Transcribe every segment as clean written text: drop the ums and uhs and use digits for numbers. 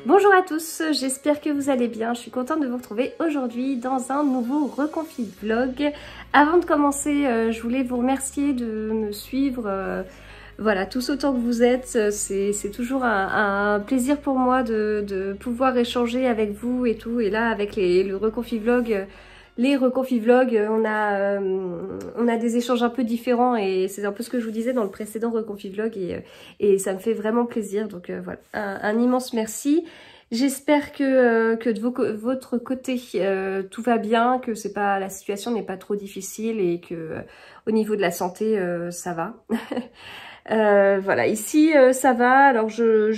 Bonjour à tous, j'espère que vous allez bien. Je suis contente de vous retrouver aujourd'hui dans un nouveau Reconfit vlog. Avant de commencer, je voulais vous remercier de me suivre. Voilà, tous autant que vous êtes, c'est toujours un plaisir pour moi de pouvoir échanger avec vous et tout. Et là, avec le Reconfit vlog, on a des échanges un peu différents et c'est un peu ce que je vous disais dans le précédent Reconfit vlog et ça me fait vraiment plaisir. Donc voilà, un immense merci. J'espère que de votre côté tout va bien, que la situation n'est pas trop difficile et que au niveau de la santé ça va. Voilà, ici ça va. Alors je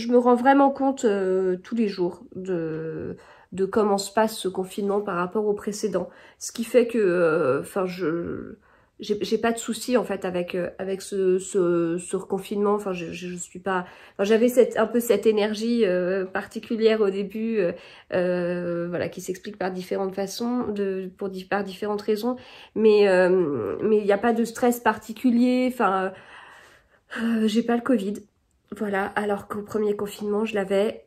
me rends vraiment compte tous les jours de comment se passe ce confinement par rapport au précédent. Ce qui fait que, j'ai pas de soucis en fait avec ce reconfinement. Enfin, je suis pas. Enfin, j'avais un peu cette énergie particulière au début, voilà, qui s'explique par différentes façons, par différentes raisons. Mais il n'y a pas de stress particulier. Enfin, j'ai pas le Covid. Voilà, alors qu'au premier confinement, je l'avais.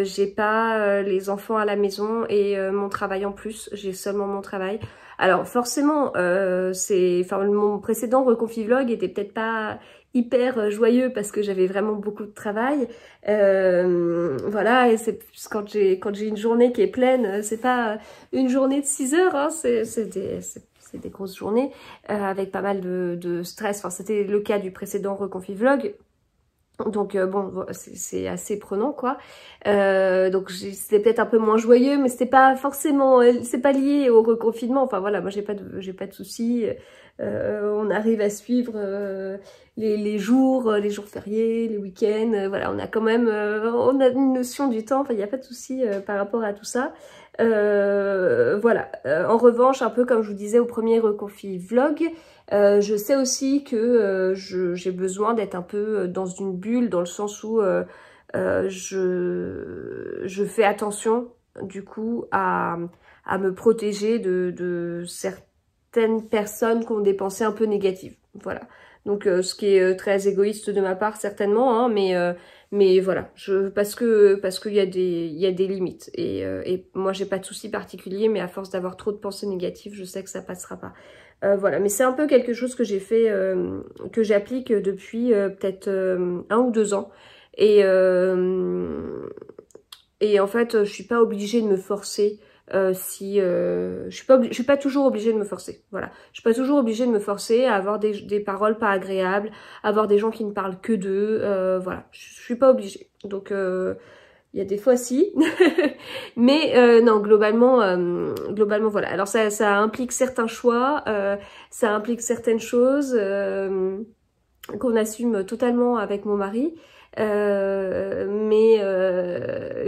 J'ai pas les enfants à la maison et mon travail en plus. J'ai seulement mon travail. Alors forcément, mon précédent Reconfit vlog était peut-être pas hyper joyeux parce que j'avais vraiment beaucoup de travail. Voilà, et c'est quand j'ai une journée qui est pleine, c'est pas une journée de 6 heures, hein, c'est des grosses journées avec pas mal de stress. Enfin, c'était le cas du précédent Reconfit vlog. Donc bon, c'est assez prenant quoi. Donc c'était peut-être un peu moins joyeux, mais c'était pas forcément, c'est pas lié au reconfinement. Enfin voilà, moi j'ai pas de soucis. On arrive à suivre les jours fériés, les week-ends. Voilà, on a quand même, on a une notion du temps. Enfin, il n'y a pas de souci par rapport à tout ça. Voilà. En revanche, un peu comme je vous disais au premier Reconfit vlog. Je sais aussi que j'ai besoin d'être un peu dans une bulle, dans le sens où je fais attention du coup à me protéger de certaines personnes qui ont des pensées un peu négatives. Voilà. Donc ce qui est très égoïste de ma part certainement, hein, mais voilà, parce qu'il y a des limites et moi j'ai pas de souci particulier, mais à force d'avoir trop de pensées négatives, je sais que ça passera pas. Voilà, mais c'est un peu quelque chose que j'ai fait, que j'applique depuis peut-être 1 ou 2 ans. Et en fait, je suis pas obligée de me forcer je suis pas toujours obligée de me forcer. Voilà, je suis pas toujours obligée de me forcer à avoir des paroles pas agréables, à avoir des gens qui ne parlent que d'eux. Voilà, je suis pas obligée. Donc il y a des fois si, mais non, globalement voilà. Alors ça implique certains choix, ça implique certaines choses qu'on assume totalement avec mon mari, mais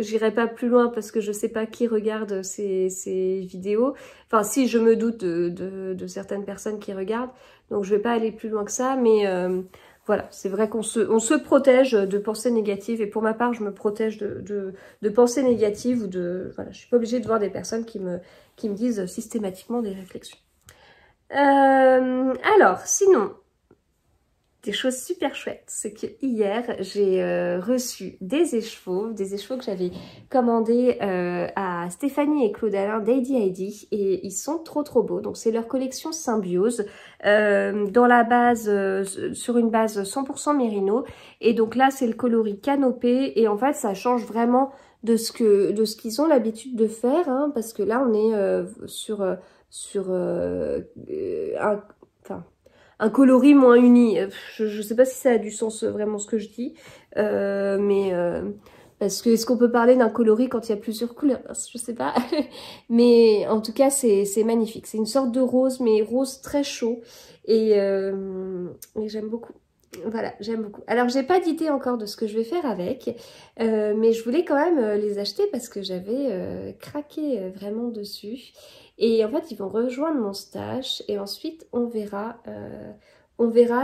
j'irai pas plus loin parce que je sais pas qui regarde ces vidéos. Enfin, si, je me doute de certaines personnes qui regardent, donc je vais pas aller plus loin que ça, mais voilà, c'est vrai qu'on se protège de pensées négatives et pour ma part, je me protège de pensées négatives ou voilà, je suis pas obligée de voir des personnes qui me disent systématiquement des réflexions. Alors, sinon, des choses super chouettes, c'est que hier j'ai reçu des écheveaux que j'avais commandés à Stéphanie et Claude Alain d'Heidi Heidi et ils sont trop beaux. Donc c'est leur collection Symbiose dans la base, sur une base 100% mérino et donc là c'est le coloris canopé et en fait ça change vraiment de ce qu'ils ont l'habitude de faire, hein, parce que là on est sur un coloris moins uni. Je sais pas si ça a du sens vraiment ce que je dis, mais parce que est-ce qu'on peut parler d'un coloris quand il y a plusieurs couleurs? Je sais pas, mais en tout cas c'est magnifique. C'est une sorte de rose, mais rose très chaud et j'aime beaucoup. Voilà, j'aime beaucoup. Alors j'ai pas d'idée encore de ce que je vais faire avec, mais je voulais quand même les acheter parce que j'avais craqué vraiment dessus. Et en fait, ils vont rejoindre mon stash et ensuite on verra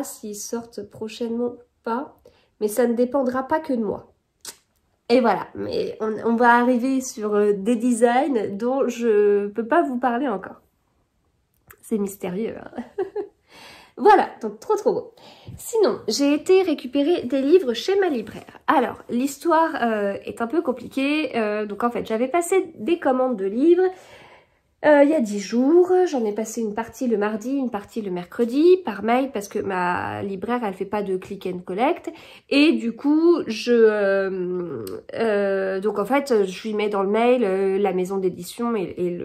s'ils sortent prochainement ou pas. Mais ça ne dépendra pas que de moi. Et voilà, mais on va arriver sur des designs dont je peux pas vous parler encore. C'est mystérieux, hein. Voilà, donc trop beau. Sinon, j'ai été récupérer des livres chez ma libraire. Alors, l'histoire est un peu compliquée. Donc en fait, j'avais passé des commandes de livres il y a 10 jours. J'en ai passé une partie le mardi, une partie le mercredi par mail parce que ma libraire, elle fait pas de click and collect. Et du coup, donc en fait, je lui mets dans le mail la maison d'édition et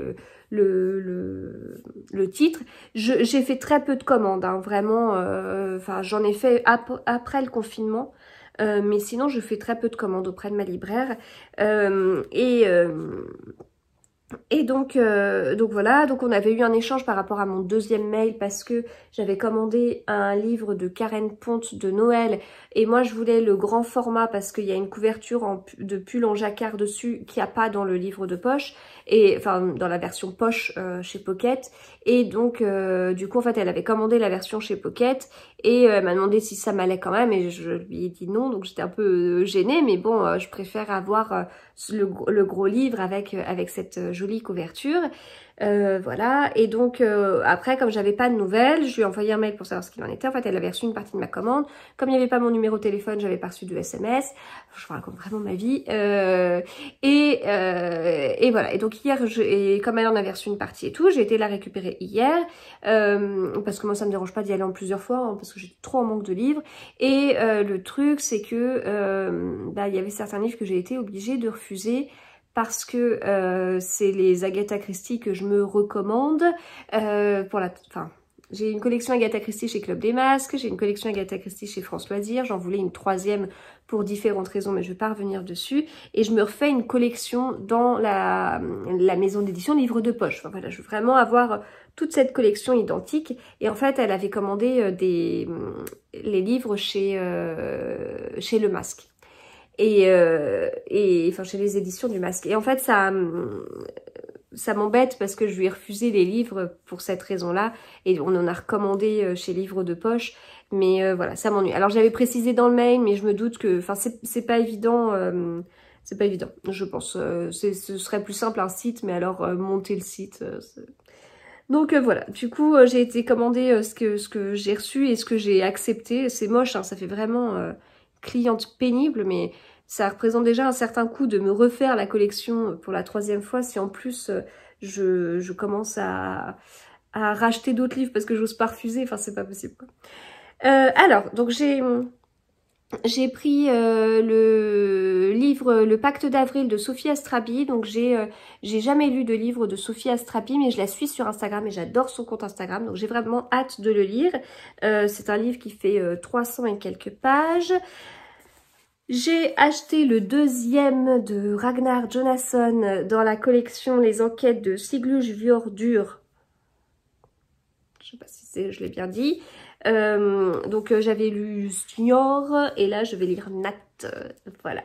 le titre. J'ai fait très peu de commandes, hein, vraiment. Enfin, j'en ai fait après le confinement. Mais sinon, je fais très peu de commandes auprès de ma libraire. Et donc voilà, donc on avait eu un échange par rapport à mon deuxième mail parce que j'avais commandé un livre de Karen Ponte de Noël et moi je voulais le grand format parce qu'il y a une couverture de pull en jacquard dessus qu'il n'y a pas dans le livre de poche, et enfin dans la version poche chez Pocket, et donc du coup en fait elle avait commandé la version chez Pocket et elle m'a demandé si ça m'allait quand même et je lui ai dit non, donc j'étais un peu gênée, mais bon je préfère avoir le gros livre avec cette jolie couverture. Voilà, et donc après comme j'avais pas de nouvelles, je lui ai envoyé un mail pour savoir ce qu'il en était. En fait elle avait reçu une partie de ma commande, comme il n'y avait pas mon numéro de téléphone, j'avais pas reçu de SMS. Je vous raconte vraiment ma vie. Et voilà, et donc hier comme elle en avait reçu une partie et tout, j'ai été la récupérer hier parce que moi ça me dérange pas d'y aller en plusieurs fois, hein, parce que j'ai trop en manque de livres. Et le truc c'est que il y avait certains livres que j'ai été obligée de refuser parce que c'est les Agatha Christie que je me recommande j'ai une collection Agatha Christie chez Club des Masques, j'ai une collection Agatha Christie chez France Loisirs, j'en voulais une troisième pour différentes raisons, mais je vais pas revenir dessus. Et je me refais une collection dans la maison d'édition livres de poche. Enfin, voilà, je veux vraiment avoir toute cette collection identique. Et en fait, elle avait commandé les livres chez Le Masque. Et enfin chez les éditions du Masque. Et en fait ça m'embête parce que je lui ai refusé les livres pour cette raison-là, et on en a recommandé chez Livres de Poche, mais voilà, ça m'ennuie. Alors j'avais précisé dans le mail, mais je me doute que, enfin c'est pas évident, je pense. Ce serait plus simple un site, mais alors monter le site. Donc voilà, du coup j'ai été commander ce que j'ai reçu et ce que j'ai accepté. C'est moche, hein, ça fait vraiment cliente pénible, mais ça représente déjà un certain coût de me refaire la collection pour la troisième fois si en plus je commence à racheter d'autres livres parce que j'ose pas refuser, enfin c'est pas possible quoi. Alors, donc j'ai pris le livre Le Pacte d'Avril de Sophie Astrabi. Donc j'ai jamais lu de livre de Sophie Astrabi, mais je la suis sur Instagram et j'adore son compte Instagram, donc j'ai vraiment hâte de le lire. C'est un livre qui fait 300 et quelques pages. J'ai acheté le deuxième de Ragnar Jonasson dans la collection Les Enquêtes de Sigluge Viordur. Je sais pas si je l'ai bien dit. Donc j'avais lu Snior et là je vais lire Nat. Voilà.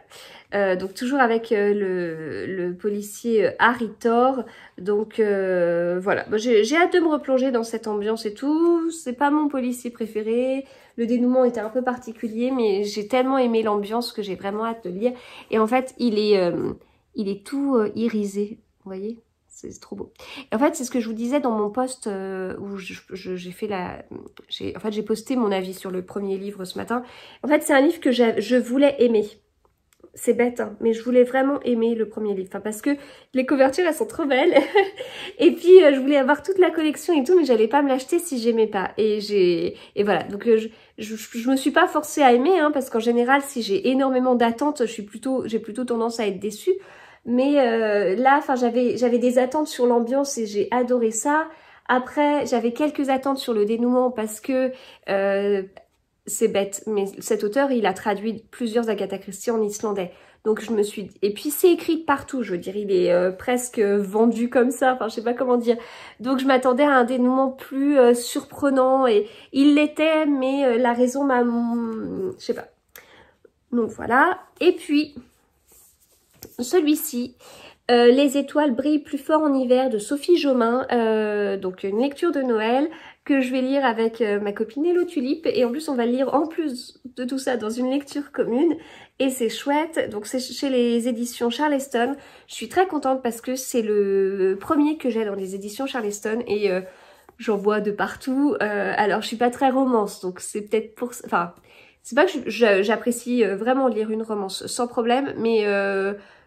Donc toujours avec le policier Harry Thor. Donc voilà. Bon, j'ai hâte de me replonger dans cette ambiance et tout. C'est pas mon policier préféré. Le dénouement était un peu particulier, mais j'ai tellement aimé l'ambiance que j'ai vraiment hâte de le lire. Et en fait, il est tout irisé, vous voyez, c'est trop beau. Et en fait, c'est ce que je vous disais dans mon post où j'ai posté mon avis sur le premier livre ce matin. En fait, c'est un livre que je voulais aimer. C'est bête, hein, mais je voulais vraiment aimer le premier livre. Enfin, parce que les couvertures, elles sont trop belles. Et puis, je voulais avoir toute la collection et tout, mais j'allais pas me l'acheter si j'aimais pas. Et voilà. Donc, je me suis pas forcée à aimer, hein, parce qu'en général, si j'ai énormément d'attentes, j'ai plutôt tendance à être déçue. Mais là, enfin, j'avais des attentes sur l'ambiance et j'ai adoré ça. Après, j'avais quelques attentes sur le dénouement parce que c'est bête, mais cet auteur, il a traduit plusieurs Agatha Christie en islandais. Donc je me suis dit... Et puis c'est écrit partout, je veux dire, il est presque vendu comme ça, enfin je sais pas comment dire. Donc je m'attendais à un dénouement plus surprenant, et il l'était, mais la raison m'a... Je sais pas. Donc voilà. Et puis, celui-ci... Les étoiles brillent plus fort en hiver de Sophie Jomain, donc une lecture de Noël que je vais lire avec ma copine Hello Tulipe, et en plus on va lire en plus de tout ça dans une lecture commune et c'est chouette. Donc c'est chez les éditions Charleston. Je suis très contente parce que c'est le premier que j'ai dans les éditions Charleston et j'en vois de partout. Alors je suis pas très romance, donc c'est peut-être pour... Enfin, c'est pas que j'apprécie vraiment lire une romance sans problème, mais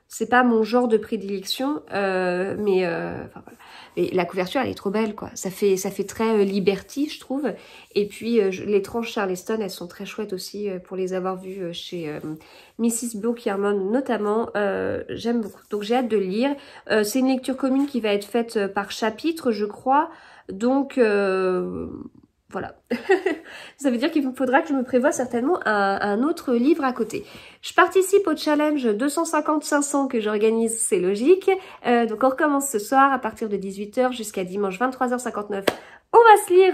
c'est pas mon genre de prédilection. Enfin, voilà. Et la couverture, elle est trop belle, quoi. Ça fait très Liberty, je trouve. Et puis, les tranches Charleston, elles sont très chouettes aussi pour les avoir vues chez Mrs. Bukierman, notamment. J'aime beaucoup. Donc, j'ai hâte de le lire. C'est une lecture commune qui va être faite par chapitre, je crois. Donc, voilà. Ça veut dire qu'il faudra que je me prévoie certainement un autre livre à côté. Je participe au challenge 250-500 que j'organise, c'est logique. Donc on recommence ce soir à partir de 18 h jusqu'à dimanche 23 h 59. On va se lire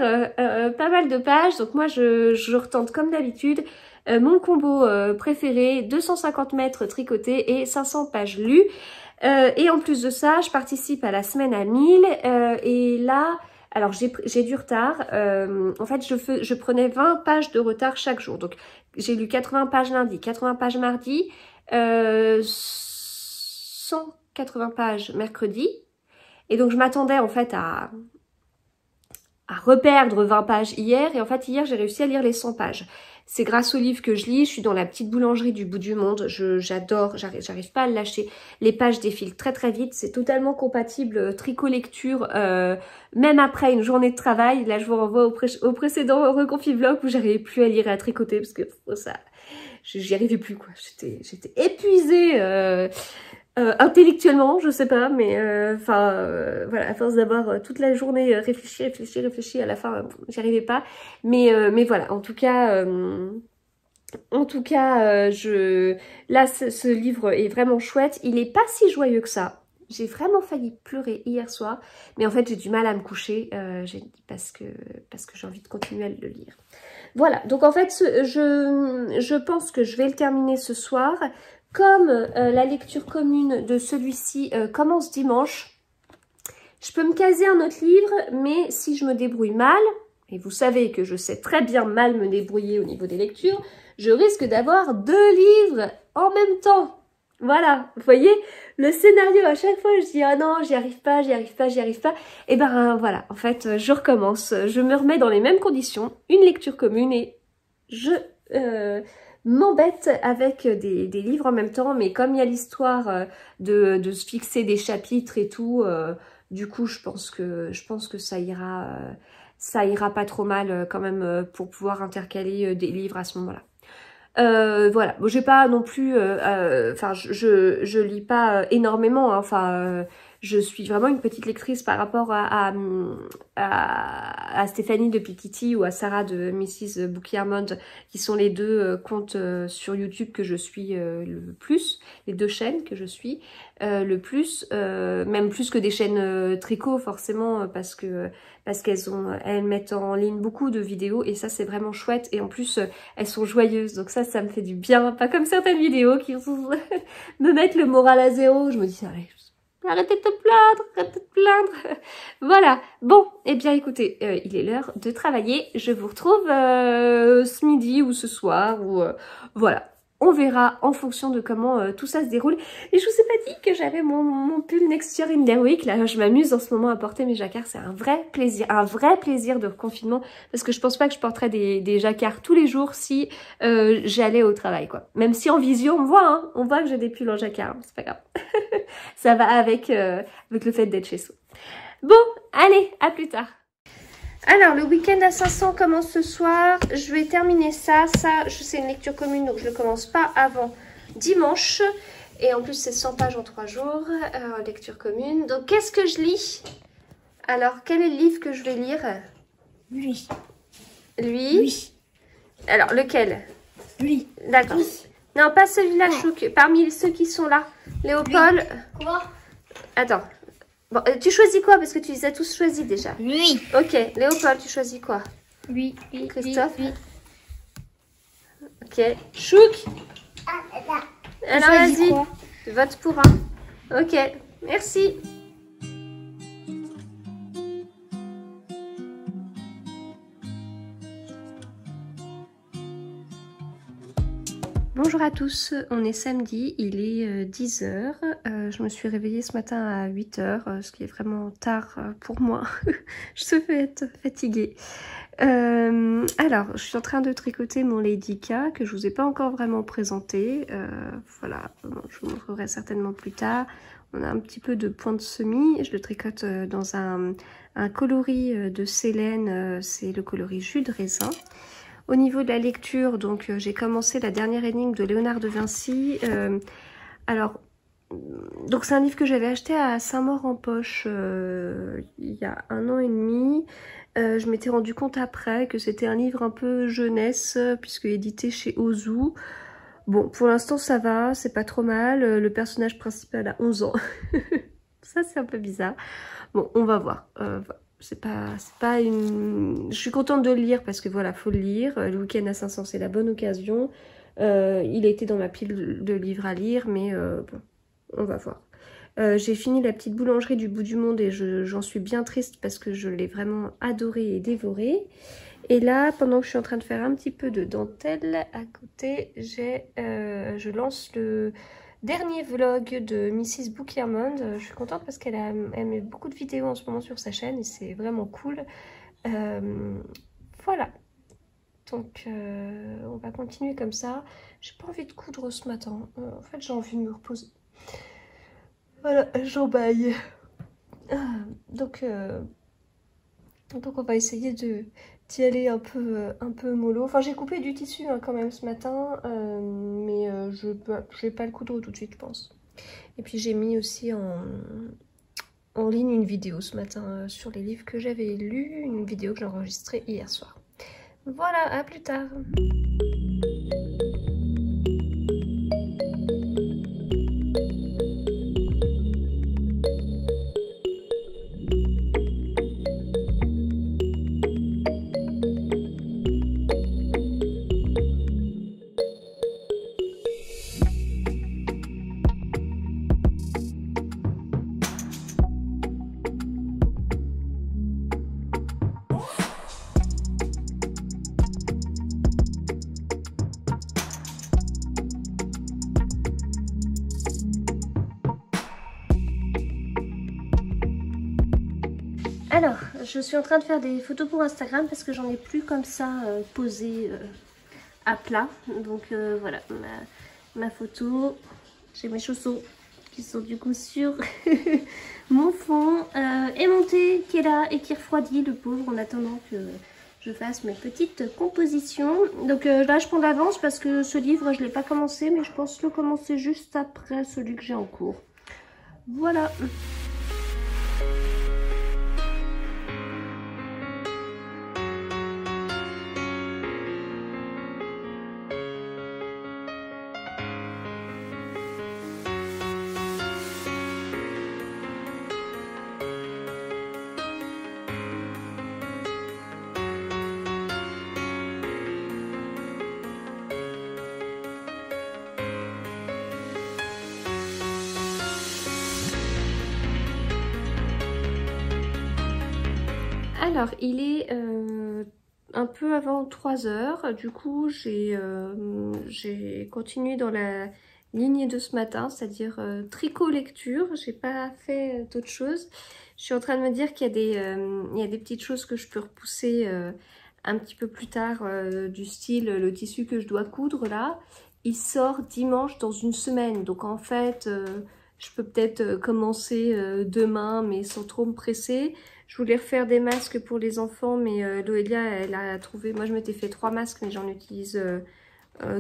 pas mal de pages. Donc moi je retente comme d'habitude mon combo préféré, 250 mètres tricotés et 500 pages lues. Et en plus de ça, je participe à la semaine à 1000 et là... Alors, j'ai du retard. En fait, je prenais 20 pages de retard chaque jour. Donc, j'ai lu 80 pages lundi, 80 pages mardi, 180 pages mercredi. Et donc, je m'attendais en fait à reperdre 20 pages hier. Et en fait, hier, j'ai réussi à lire les 100 pages. C'est grâce au livre que je lis. Je suis dans la petite boulangerie du bout du monde. J'adore, j'arrive pas à le lâcher. Les pages défilent très très vite. C'est totalement compatible tricot-lecture, même après une journée de travail. Là, je vous renvoie au précédent Reconfi Vlog où j'arrivais plus à lire et à tricoter parce que ça, j'y arrivais plus, quoi. J'étais épuisée intellectuellement, je sais pas, mais voilà, à force d'avoir toute la journée réfléchi, à la fin, j'y arrivais pas. Mais voilà, en tout cas, là, ce livre est vraiment chouette. Il est pas si joyeux que ça. J'ai vraiment failli pleurer hier soir, mais en fait, j'ai du mal à me coucher parce que j'ai envie de continuer à le lire. Voilà, donc en fait, je pense que je vais le terminer ce soir. Comme la lecture commune de celui-ci commence dimanche, je peux me caser un autre livre, mais si je me débrouille mal, et vous savez que je sais très bien mal me débrouiller au niveau des lectures, je risque d'avoir 2 livres en même temps. Voilà, vous voyez, le scénario à chaque fois, je dis « Ah non, j'y arrive pas ». Et ben voilà, en fait, je recommence, je me remets dans les mêmes conditions, une lecture commune et je... m'embête avec des livres en même temps, mais comme il y a l'histoire de se fixer des chapitres et tout, du coup je pense que ça ira pas trop mal quand même pour pouvoir intercaler des livres à ce moment-là. Voilà, bon, j'ai pas non plus, enfin je lis pas énormément, hein, enfin je suis vraiment une petite lectrice par rapport à Stéphanie de Piketty ou à Sarah de Mrs. Bukierman, qui sont les deux comptes sur YouTube que je suis le plus, les 2 chaînes que je suis le plus, même plus que des chaînes tricot forcément, parce qu'elles mettent en ligne beaucoup de vidéos et ça c'est vraiment chouette, et en plus elles sont joyeuses, donc ça me fait du bien, pas comme certaines vidéos qui me mettent le moral à zéro. Je me dis allez, arrêtez de te plaindre, voilà. Bon, eh bien écoutez, il est l'heure de travailler. Je vous retrouve ce midi ou ce soir, ou voilà. On verra en fonction de comment tout ça se déroule. Et je vous ai pas dit que j'avais mon pull Next Year in their Week. Là, je m'amuse en ce moment à porter mes jacquards. C'est un vrai plaisir de confinement. Parce que je pense pas que je porterais des jacquards tous les jours si j'allais au travail, quoi. Même si en visio, on voit, hein, on voit que j'ai des pulls en jacquard. Hein, c'est pas grave. Ça va avec le fait d'être chez soi. Bon, allez, à plus tard. Alors, le week-end à 500 commence ce soir. Je vais terminer ça. C'est une lecture commune, donc je ne le commence pas avant dimanche. Et en plus, c'est 100 pages en 3 jours. Lecture commune. Donc, qu'est-ce que je lis? Alors, quel est le livre que je vais lire? Lui. Lui? Oui. Alors, lequel? Lui. D'accord. Non, pas celui-là, Chouk. Parmi ceux qui sont là. Léopold. Quoi? Attends. Bon, tu choisis quoi? Parce que tu les as tous choisis déjà. Lui. Ok, Léopold, tu choisis quoi? Lui. Christophe. Lui. Ok. Chouk. Alors choisis vas-y, quoi? vote pour un. Ok, merci. Bonjour à tous, on est samedi, il est 10 h. Je me suis réveillée ce matin à 8 h, ce qui est vraiment tard pour moi. Je devais être fatiguée. Alors, je suis en train de tricoter mon Lady K que je vous ai pas encore vraiment présenté. Voilà, je vous montrerai certainement plus tard. On a un petit peu de point de semis. Je le tricote dans un coloris de Célène, c'est le coloris jus de raisin. Au niveau de la lecture, donc j'ai commencé la dernière énigme de Léonard de Vinci. Alors, donc c'est un livre que j'avais acheté à Saint-Maur-en-Poche il y a 1 an et demi. Je m'étais rendu compte après que c'était un livre un peu jeunesse, puisque édité chez Ozu. Bon, pour l'instant ça va, c'est pas trop mal. Le personnage principal a 11 ans. Ça c'est un peu bizarre. Bon, on va voir. C'est pas une... Je suis contente de le lire parce que voilà, faut le lire. Le week-end à 500, c'est la bonne occasion. Il a été dans ma pile de livres à lire, mais bon, on va voir. J'ai fini La petite boulangerie du bout du monde et j'en suis bien triste parce que je l'ai vraiment adoré et dévoré. Et là, pendant que je suis en train de faire un petit peu de dentelle, à côté, je lance le dernier vlog de Mrs. Bookiermond. Je suis contente parce qu'elle met beaucoup de vidéos en ce moment sur sa chaîne et c'est vraiment cool. Voilà. Donc on va continuer comme ça. J'ai pas envie de coudre ce matin. En fait, j'ai envie de me reposer. Voilà, j'embaille. Donc on va essayer d'y aller un peu mollo. Enfin, j'ai coupé du tissu hein, quand même ce matin, mais je vais pas le coudre tout de suite, je pense. Et puis j'ai mis aussi en ligne une vidéo ce matin sur les livres que j'avais lus, une vidéo que j'ai enregistrée hier soir. Voilà, à plus tard. Alors, je suis en train de faire des photos pour Instagram parce que j'en ai plus comme ça posées à plat. Donc voilà, ma photo. J'ai mes chaussons qui sont du coup sur mon fond. Et mon thé qui est là et qui refroidit le pauvre en attendant que je fasse mes petites compositions. Donc là, je prends d'avance parce que ce livre, je ne l'ai pas commencé, mais je pense le commencer juste après celui que j'ai en cours. Voilà. Alors, il est un peu avant 3 h. Du coup, j'ai continué dans la lignée de ce matin, c'est-à-dire tricot-lecture. J'ai pas fait d'autre chose. Je suis en train de me dire qu'il y a des petites choses que je peux repousser un petit peu plus tard, du style le tissu que je dois coudre là. Il sort dimanche dans une semaine. Donc en fait, je peux peut-être commencer demain, mais sans trop me presser. Je voulais refaire des masques pour les enfants, mais Loélia, elle a trouvé... Moi, je m'étais fait 3 masques, mais j'en utilise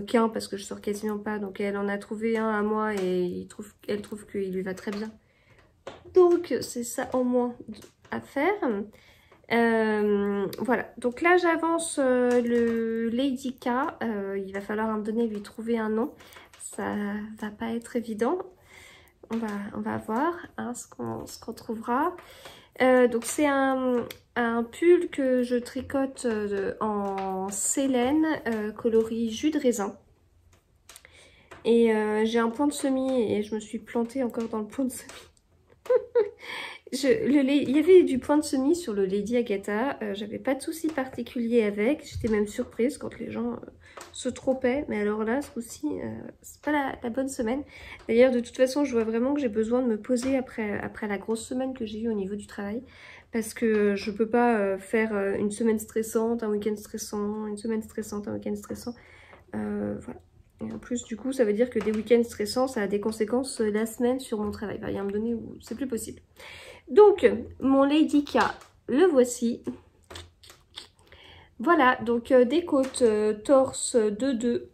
qu'un parce que je sors quasiment pas. Donc, elle en a trouvé un à moi et elle trouve qu'il lui va très bien. Donc, c'est ça en moins à faire. Voilà. Donc là, j'avance le Lady K. Il va falloir un donné lui trouver un nom. Ça va pas être évident. On va voir hein, ce qu'on trouvera. Donc c'est un pull que je tricote en Célène, coloris jus de raisin. Et j'ai un point de semis et je me suis plantée encore dans le point de semis. Il y avait du point de semis sur le Lady Agatha. J'avais pas de souci particulier avec. J'étais même surprise quand les gens se trompaient. Mais alors là, ce coup-ci, c'est pas la bonne semaine. D'ailleurs, de toute façon, je vois vraiment que j'ai besoin de me poser après la grosse semaine que j'ai eue au niveau du travail. Parce que je peux pas faire une semaine stressante, un week-end stressant, une semaine stressante, un week-end stressant. Voilà. Et en plus, du coup, ça veut dire que des week-ends stressants, ça a des conséquences la semaine sur mon travail. Il y a un moment donné où c'est plus possible. Donc, mon Lady K, le voici. Voilà, donc des côtes torse de 2.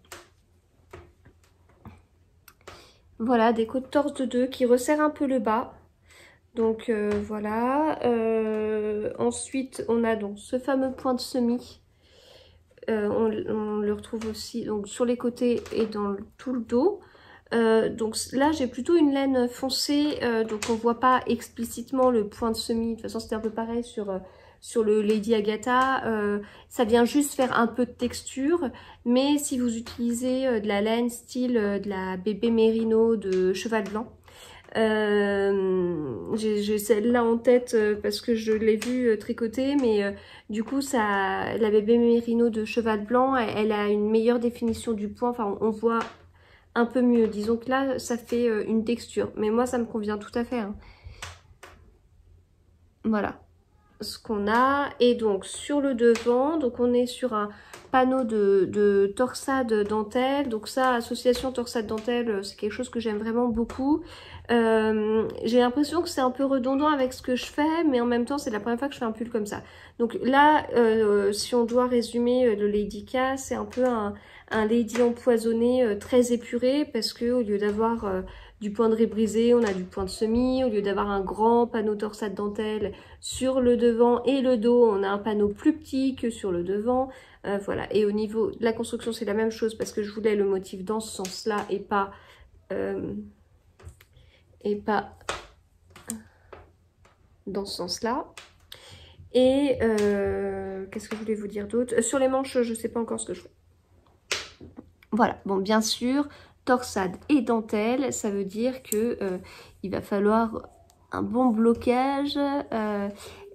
Voilà, des côtes torse de 2 qui resserrent un peu le bas. Donc voilà. Ensuite, on a donc ce fameux point de semis. On le retrouve aussi donc, sur les côtés et dans tout le dos. Donc là j'ai plutôt une laine foncée, donc on voit pas explicitement le point de semis. De toute façon c'était un peu pareil sur le Lady Agatha. Ça vient juste faire un peu de texture, mais si vous utilisez de la laine style de la bébé Mérino de Cheval Blanc, j'ai celle-là en tête parce que je l'ai vue tricoter, mais du coup la bébé Mérino de Cheval Blanc, elle a une meilleure définition du point. Enfin on voit un peu mieux. Disons que là, ça fait une texture. Mais moi, ça me convient tout à fait. Hein. Voilà ce qu'on a. Et donc, sur le devant, donc on est sur un panneau de torsade dentelle. Donc ça, association torsade dentelle, c'est quelque chose que j'aime vraiment beaucoup. J'ai l'impression que c'est un peu redondant avec ce que je fais, mais en même temps, c'est la première fois que je fais un pull comme ça. Donc là, si on doit résumer le Lady K, c'est un peu un Lady empoisonné très épuré, parce que au lieu d'avoir du point de raie brisé, on a du point de semis. Au lieu d'avoir un grand panneau torsade dentelle sur le devant et le dos, on a un panneau plus petit que sur le devant. Voilà. Et au niveau de la construction, c'est la même chose, parce que je voulais le motif dans ce sens-là et pas dans ce sens-là. Et qu'est-ce que je voulais vous dire d'autre? Sur les manches, je ne sais pas encore ce que je fais. Voilà, bon, bien sûr, torsade et dentelle, ça veut dire que il va falloir un bon blocage.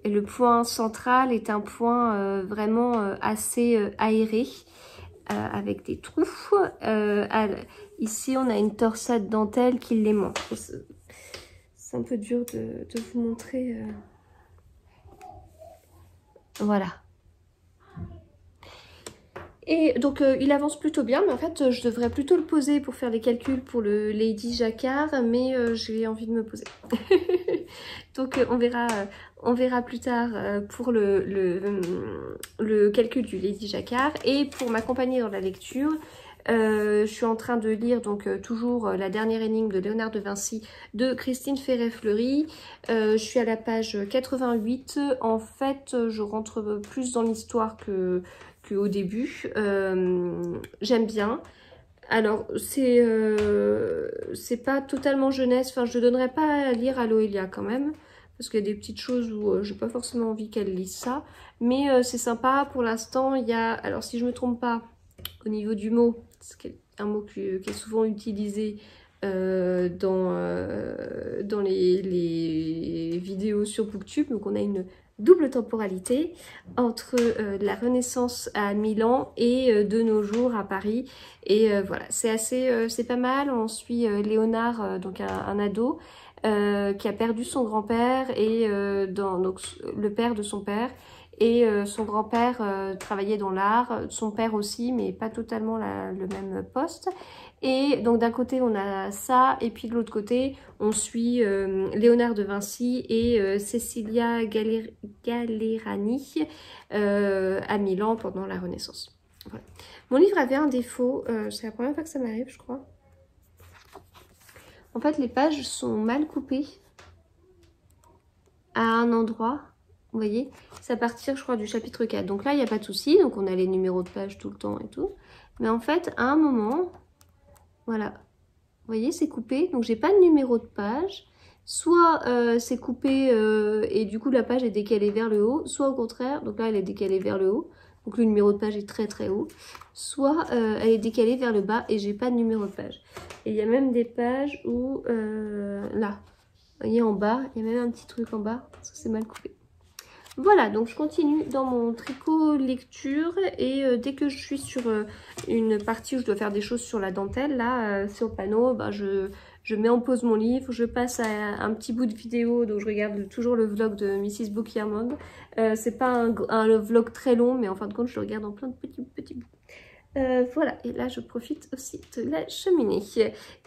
Et le point central est un point vraiment assez aéré, avec des trous. Ici, on a une torsade dentelle qui l'aimante. C'est un peu dur de vous montrer. Voilà. Et donc il avance plutôt bien, mais en fait je devrais plutôt le poser pour faire les calculs pour le Lady Jacquard, mais j'ai envie de me poser. Donc on verra plus tard pour le calcul du Lady Jacquard. Et pour m'accompagner dans la lecture, je suis en train de lire donc toujours la dernière énigme de Léonard de Vinci de Christine Ferré-Fleury. Je suis à la page 88. En fait, je rentre plus dans l'histoire qu'au début. J'aime bien. Alors, c'est pas totalement jeunesse. Enfin, je ne donnerais pas à lire à Loelia quand même. Parce qu'il y a des petites choses où j'ai pas forcément envie qu'elle lise ça. Mais c'est sympa. Pour l'instant, il y a... Alors, si je me trompe pas, au niveau du mot, c'est un mot qui est souvent utilisé dans les vidéos sur Booktube. Donc, on a une double temporalité entre la Renaissance à Milan et de nos jours à Paris. Et voilà, c'est pas mal. On suit Léonard, donc un ado, qui a perdu son grand-père et donc, le père de son père. Et son grand-père travaillait dans l'art, son père aussi, mais pas totalement le même poste. Et donc d'un côté on a ça, et puis de l'autre côté on suit Léonard de Vinci et Cecilia Gallerani à Milan pendant la Renaissance. Voilà. Mon livre avait un défaut, c'est la première fois que ça m'arrive je crois. En fait les pages sont mal coupées à un endroit. Vous voyez, c'est à partir, je crois, du chapitre 4. Donc là, il n'y a pas de souci. Donc on a les numéros de page tout le temps et tout. Mais en fait, à un moment, voilà. Vous voyez, c'est coupé. Donc j'ai pas de numéro de page. Soit c'est coupé et du coup la page est décalée vers le haut. Soit au contraire, donc là elle est décalée vers le haut. Donc le numéro de page est très très haut. Soit elle est décalée vers le bas et j'ai pas de numéro de page. Et il y a même des pages où, là, Vous voyez en bas, il y a même un petit truc en bas, ça c'est mal coupé. Voilà, donc je continue dans mon tricot lecture et dès que je suis sur une partie où je dois faire des choses sur la dentelle, là, sur le panneau, bah, je mets en pause mon livre, je passe à un petit bout de vidéo, donc je regarde toujours le vlog de Mrs. Bookiermond. C'est pas un vlog très long, mais en fin de compte, je le regarde en plein de petits bouts. Voilà, et là je profite aussi de la cheminée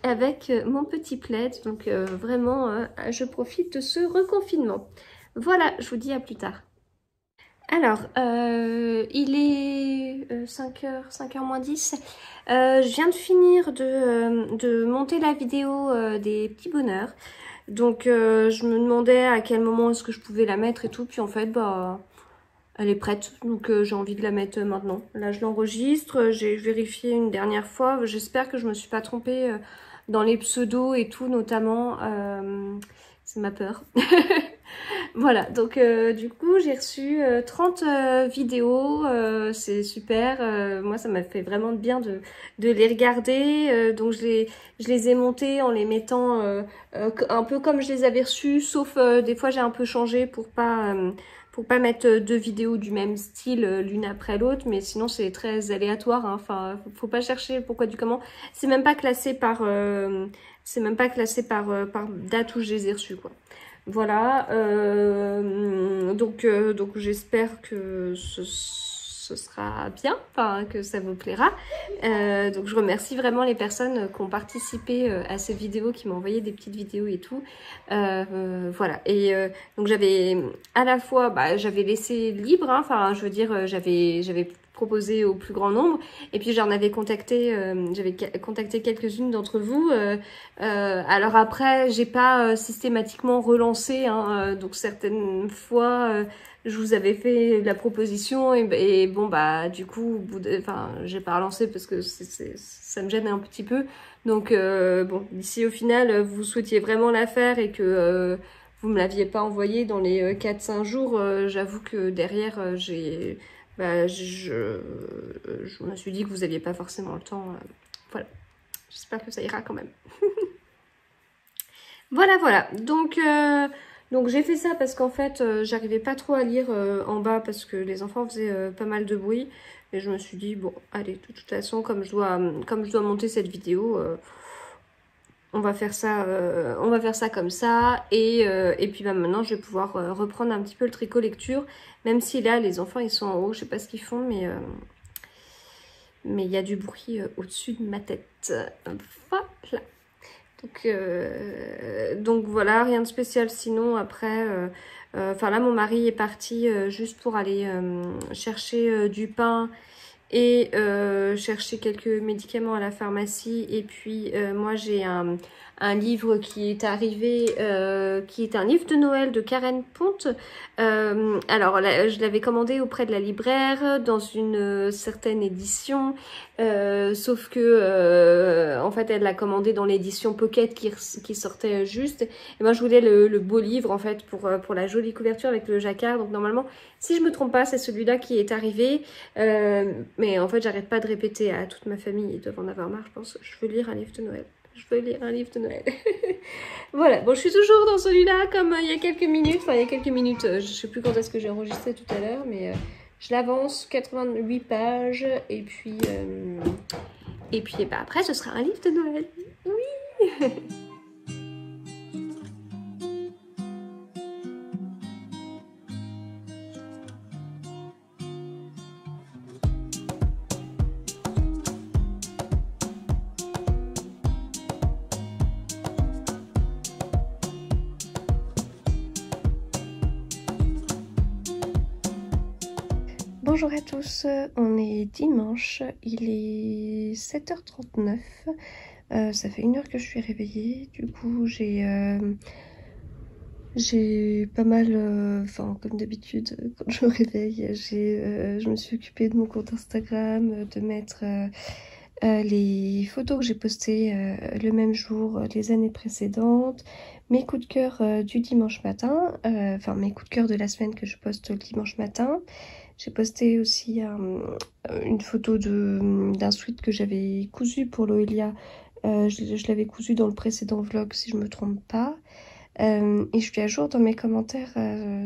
avec mon petit plaid, donc vraiment je profite de ce reconfinement. Voilà, je vous dis à plus tard. Alors, il est 5h moins 10. Je viens de finir de monter la vidéo des petits bonheurs. Donc, je me demandais à quel moment est-ce que je pouvais la mettre et tout. Puis en fait, bah, elle est prête. Donc, j'ai envie de la mettre maintenant. Là, je l'enregistre. J'ai vérifié une dernière fois. J'espère que je me suis pas trompée dans les pseudos et tout, notamment. C'est ma peur. Voilà, donc du coup j'ai reçu 30 vidéos, c'est super, moi ça m'a fait vraiment de bien de les regarder, donc je les ai montées en les mettant un peu comme je les avais reçues, sauf des fois j'ai un peu changé pour pas mettre deux vidéos du même style l'une après l'autre, mais sinon c'est très aléatoire, hein. Enfin faut pas chercher pourquoi du comment, c'est même pas classé par par date où je les ai reçues quoi. Voilà, donc j'espère que ce sera bien, enfin que ça vous plaira. Donc je remercie vraiment les personnes qui ont participé à ces vidéos, qui m'ont envoyé des petites vidéos et tout. Voilà, et donc j'avais à la fois, bah, j'avais laissé libre, hein, enfin je veux dire, j'avais proposé au plus grand nombre, et puis j'en avais contacté, j'avais contacté quelques-unes d'entre vous. Alors après, j'ai pas systématiquement relancé, hein, donc certaines fois je vous avais fait la proposition et bon bah du coup, enfin j'ai pas relancé parce que ça me gêne un petit peu. Donc bon, si au final vous souhaitiez vraiment la faire et que vous me l'aviez pas envoyé dans les 4-5 jours, j'avoue que derrière bah, je me suis dit que vous aviez pas forcément le temps. Voilà, j'espère que ça ira quand même. Voilà, donc j'ai fait ça parce qu'en fait j'arrivais pas trop à lire en bas parce que les enfants faisaient pas mal de bruit, et je me suis dit bon allez, de toute façon comme je dois monter cette vidéo, on va faire ça comme ça, et puis bah, maintenant je vais pouvoir reprendre un petit peu le tricot lecture, même si là les enfants ils sont en haut, je sais pas ce qu'ils font, mais il y a du bruit au-dessus de ma tête. Voilà. Donc voilà, rien de spécial sinon. Après, enfin là mon mari est parti juste pour aller chercher du pain et chercher quelques médicaments à la pharmacie, et puis moi j'ai un livre qui est arrivé, qui est un livre de Noël de Karen Ponte. Alors là, je l'avais commandé auprès de la libraire dans une certaine édition, sauf que en fait elle l'a commandé dans l'édition Pocket qui sortait juste, et moi je voulais le beau livre en fait pour la jolie couverture avec le jacquard. Donc normalement, si je me trompe pas, c'est celui-là qui est arrivé, mais en fait j'arrête pas de répéter à toute ma famille, ils doivent en avoir marre je pense, je veux lire un livre de Noël. Je veux lire un livre de Noël. Voilà, bon je suis toujours dans celui-là comme il y a quelques minutes, je sais plus quand est-ce que j'ai enregistré tout à l'heure, mais je l'avance, 88 pages, et puis bah, après ce sera un livre de Noël. Oui. Bonjour à tous, on est dimanche, il est 7h39, ça fait 1 heure que je suis réveillée. Du coup j'ai pas mal, enfin comme d'habitude quand je me réveille, je me suis occupée de mon compte Instagram, de mettre les photos que j'ai postées le même jour les années précédentes, mes coups de cœur du dimanche matin, enfin mes coups de cœur de la semaine que je poste le dimanche matin. J'ai posté aussi une photo d'un sweat que j'avais cousu pour Loelia. Je l'avais cousu dans le précédent vlog si je me trompe pas. Et je suis à jour dans mes commentaires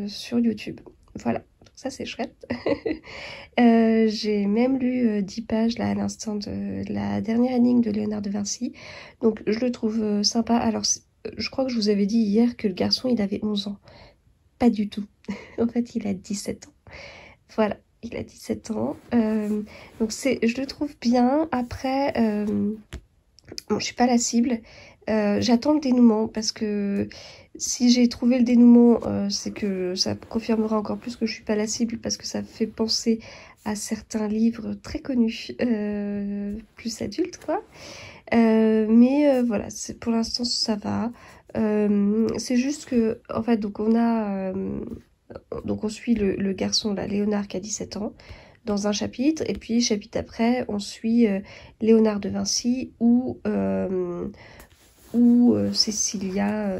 sur YouTube. Voilà, donc ça c'est chouette. J'ai même lu 10 pages là à l'instant de la dernière énigme de Léonard de Vinci. Donc je le trouve sympa. Alors je crois que je vous avais dit hier que le garçon il avait 11 ans. Pas du tout. En fait il a 17 ans. Voilà, il a 17 ans. Donc je le trouve bien. Après, bon, je suis pas la cible. J'attends le dénouement parce que si j'ai trouvé le dénouement, c'est que ça confirmera encore plus que je suis pas la cible parce que ça fait penser à certains livres très connus, plus adultes quoi. Mais voilà, pour l'instant ça va. C'est juste que, en fait, donc on suit le garçon là, Léonard qui a 17 ans dans un chapitre, et puis chapitre après on suit Léonard de Vinci ou Cecilia,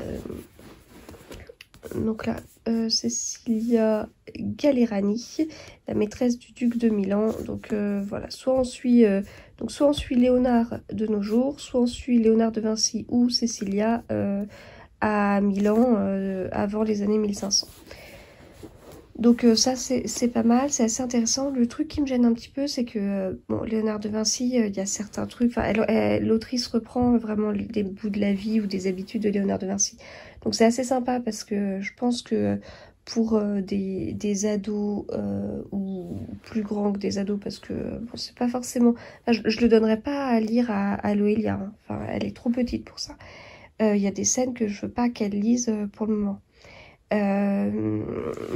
donc là Cecilia Gallerani, la maîtresse du duc de Milan. Donc voilà, soit on suit Léonard de nos jours, soit on suit Léonard de Vinci ou Cecilia à Milan avant les années 1500. Donc ça c'est pas mal, c'est assez intéressant. Le truc qui me gêne un petit peu, c'est que bon, Léonard de Vinci, il y a certains trucs, l'autrice reprend vraiment des bouts de la vie ou des habitudes de Léonard de Vinci. Donc c'est assez sympa parce que je pense que pour des ados ou plus grands que des ados, parce que bon, c'est pas forcément... je le donnerais pas à lire à Loélia, hein. Enfin, elle est trop petite pour ça. Il y a des scènes que je veux pas qu'elle lise pour le moment.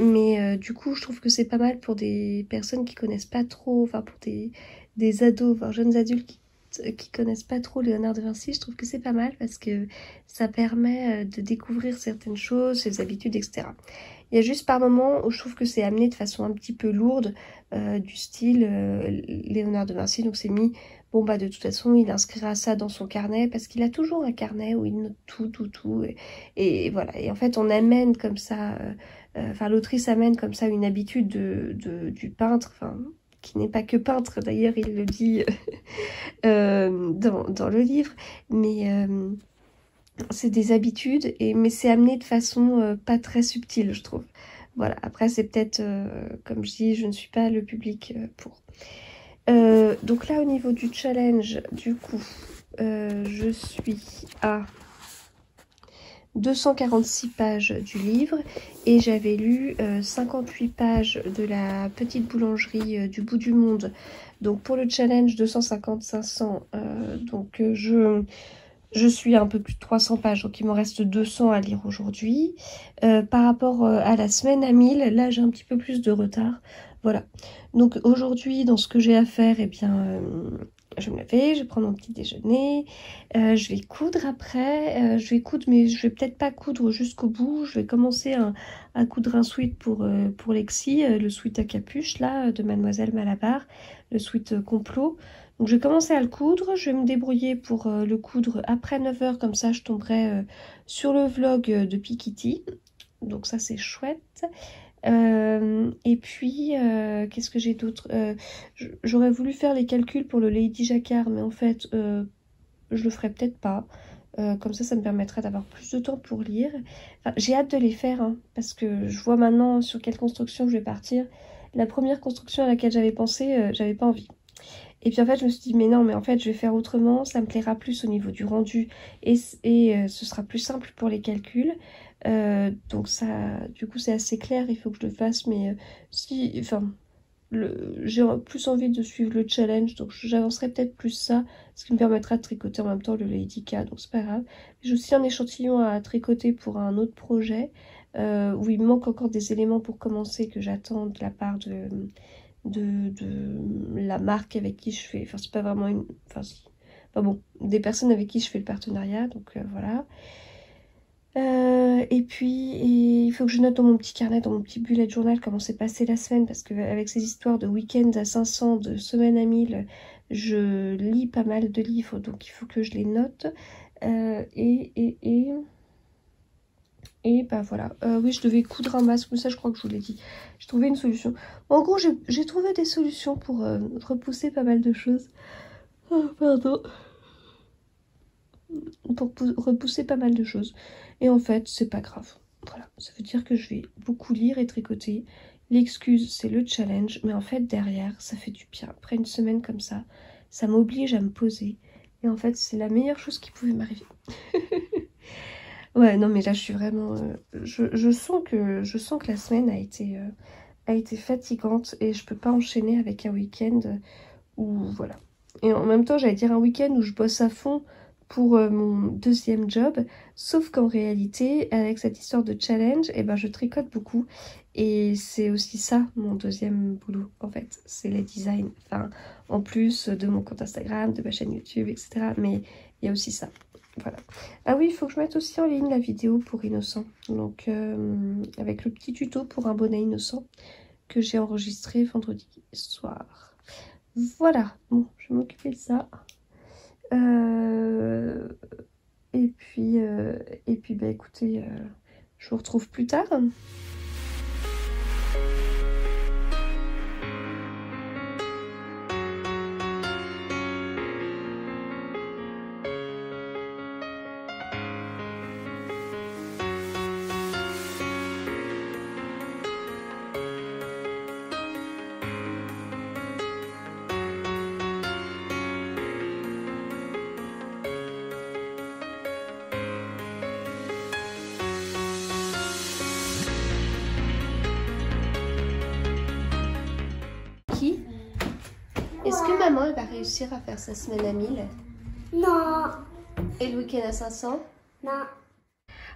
Mais du coup je trouve que c'est pas mal pour des personnes qui connaissent pas trop, enfin pour des ados, voire jeunes adultes qui connaissent pas trop Léonard de Vinci. Je trouve que c'est pas mal parce que ça permet de découvrir certaines choses, ses habitudes, etc. Il y a juste par moments où je trouve que c'est amené de façon un petit peu lourde, du style Léonard de Vinci, donc c'est mis... Bon bah de toute façon il inscrira ça dans son carnet parce qu'il a toujours un carnet où il note tout et voilà. Et en fait on amène comme ça, enfin l'autrice amène comme ça une habitude du peintre, enfin qui n'est pas que peintre d'ailleurs, il le dit dans le livre, mais c'est des habitudes, mais c'est amené de façon pas très subtile je trouve. Voilà, après c'est peut-être, comme je dis, je ne suis pas le public pour... donc là au niveau du challenge, du coup je suis à 246 pages du livre et j'avais lu 58 pages de la petite boulangerie du bout du monde. Donc pour le challenge 250-500, donc je suis à un peu plus de 300 pages, donc il m'en reste 200 à lire aujourd'hui. Par rapport à la semaine à 1000, là j'ai un petit peu plus de retard. Voilà, donc aujourd'hui dans ce que j'ai à faire, eh bien je vais me lever, je vais prendre mon petit déjeuner, je vais coudre après, je vais coudre mais je vais peut-être pas coudre jusqu'au bout, je vais commencer à coudre un sweat pour Lexi, le sweat à capuche là de Mademoiselle Malabar, le sweat complot. Donc je vais commencer à le coudre, je vais me débrouiller pour le coudre après 9 h, comme ça je tomberai sur le vlog de Pikiti, donc ça c'est chouette. Et puis qu'est-ce que j'ai d'autre, j'aurais voulu faire les calculs pour le Lady Jacquard, mais en fait je le ferai peut-être pas. Comme ça me permettrait d'avoir plus de temps pour lire. Enfin, j'ai hâte de les faire hein, parce que je vois maintenant sur quelle construction je vais partir. La première construction à laquelle j'avais pensé, j'avais pas envie. Et puis en fait je me suis dit mais non, mais en fait je vais faire autrement, ça me plaira plus au niveau du rendu et ce sera plus simple pour les calculs. Donc ça, du coup c'est assez clair, il faut que je le fasse, mais j'ai plus envie de suivre le challenge, donc j'avancerai peut-être plus ça, ce qui me permettra de tricoter en même temps le Lady K, donc c'est pas grave. J'ai aussi un échantillon à tricoter pour un autre projet, où il me manque encore des éléments pour commencer, que j'attends de la part de la marque avec qui je fais, enfin c'est pas vraiment une, enfin si, enfin bon, des personnes avec qui je fais le partenariat, donc voilà. Et puis il faut que je note dans mon petit carnet, dans mon petit bullet journal, comment s'est passé la semaine, parce que avec ces histoires de week-end à 500, de semaine à 1000, je lis pas mal de livres, donc il faut que je les note. Et bah voilà, oui je devais coudre un masque, mais ça je crois que je vous l'ai dit. J'ai trouvé une solution. En gros j'ai trouvé des solutions pour repousser pas mal de choses. Oh, pardon. Pour repousser pas mal de choses. Et en fait, c'est pas grave. Voilà, ça veut dire que je vais beaucoup lire et tricoter. L'excuse, c'est le challenge, mais en fait, derrière, ça fait du bien. Après une semaine comme ça m'oblige à me poser. Et en fait, c'est la meilleure chose qui pouvait m'arriver. Ouais, non, mais là, je suis vraiment... je sens que la semaine a été fatigante et je peux pas enchaîner avec un week-end où... Voilà. Et en même temps, j'allais dire un week-end où je bosse à fond pour mon deuxième job. Sauf qu'en réalité, avec cette histoire de challenge, eh ben, je tricote beaucoup. Et c'est aussi ça, mon deuxième boulot, en fait. C'est les designs. Enfin, en plus de mon compte Instagram, de ma chaîne YouTube, etc. Mais il y a aussi ça. Voilà. Ah oui, il faut que je mette aussi en ligne la vidéo pour Innocent. Donc, avec le petit tuto pour un bonnet innocent que j'ai enregistré vendredi soir. Voilà. Bon, je vais m'occuper de ça. Et puis bah écoutez, je vous retrouve plus tard. Est-ce que maman elle va réussir à faire sa semaine à 1000? Non. Et le week-end à 500? Non.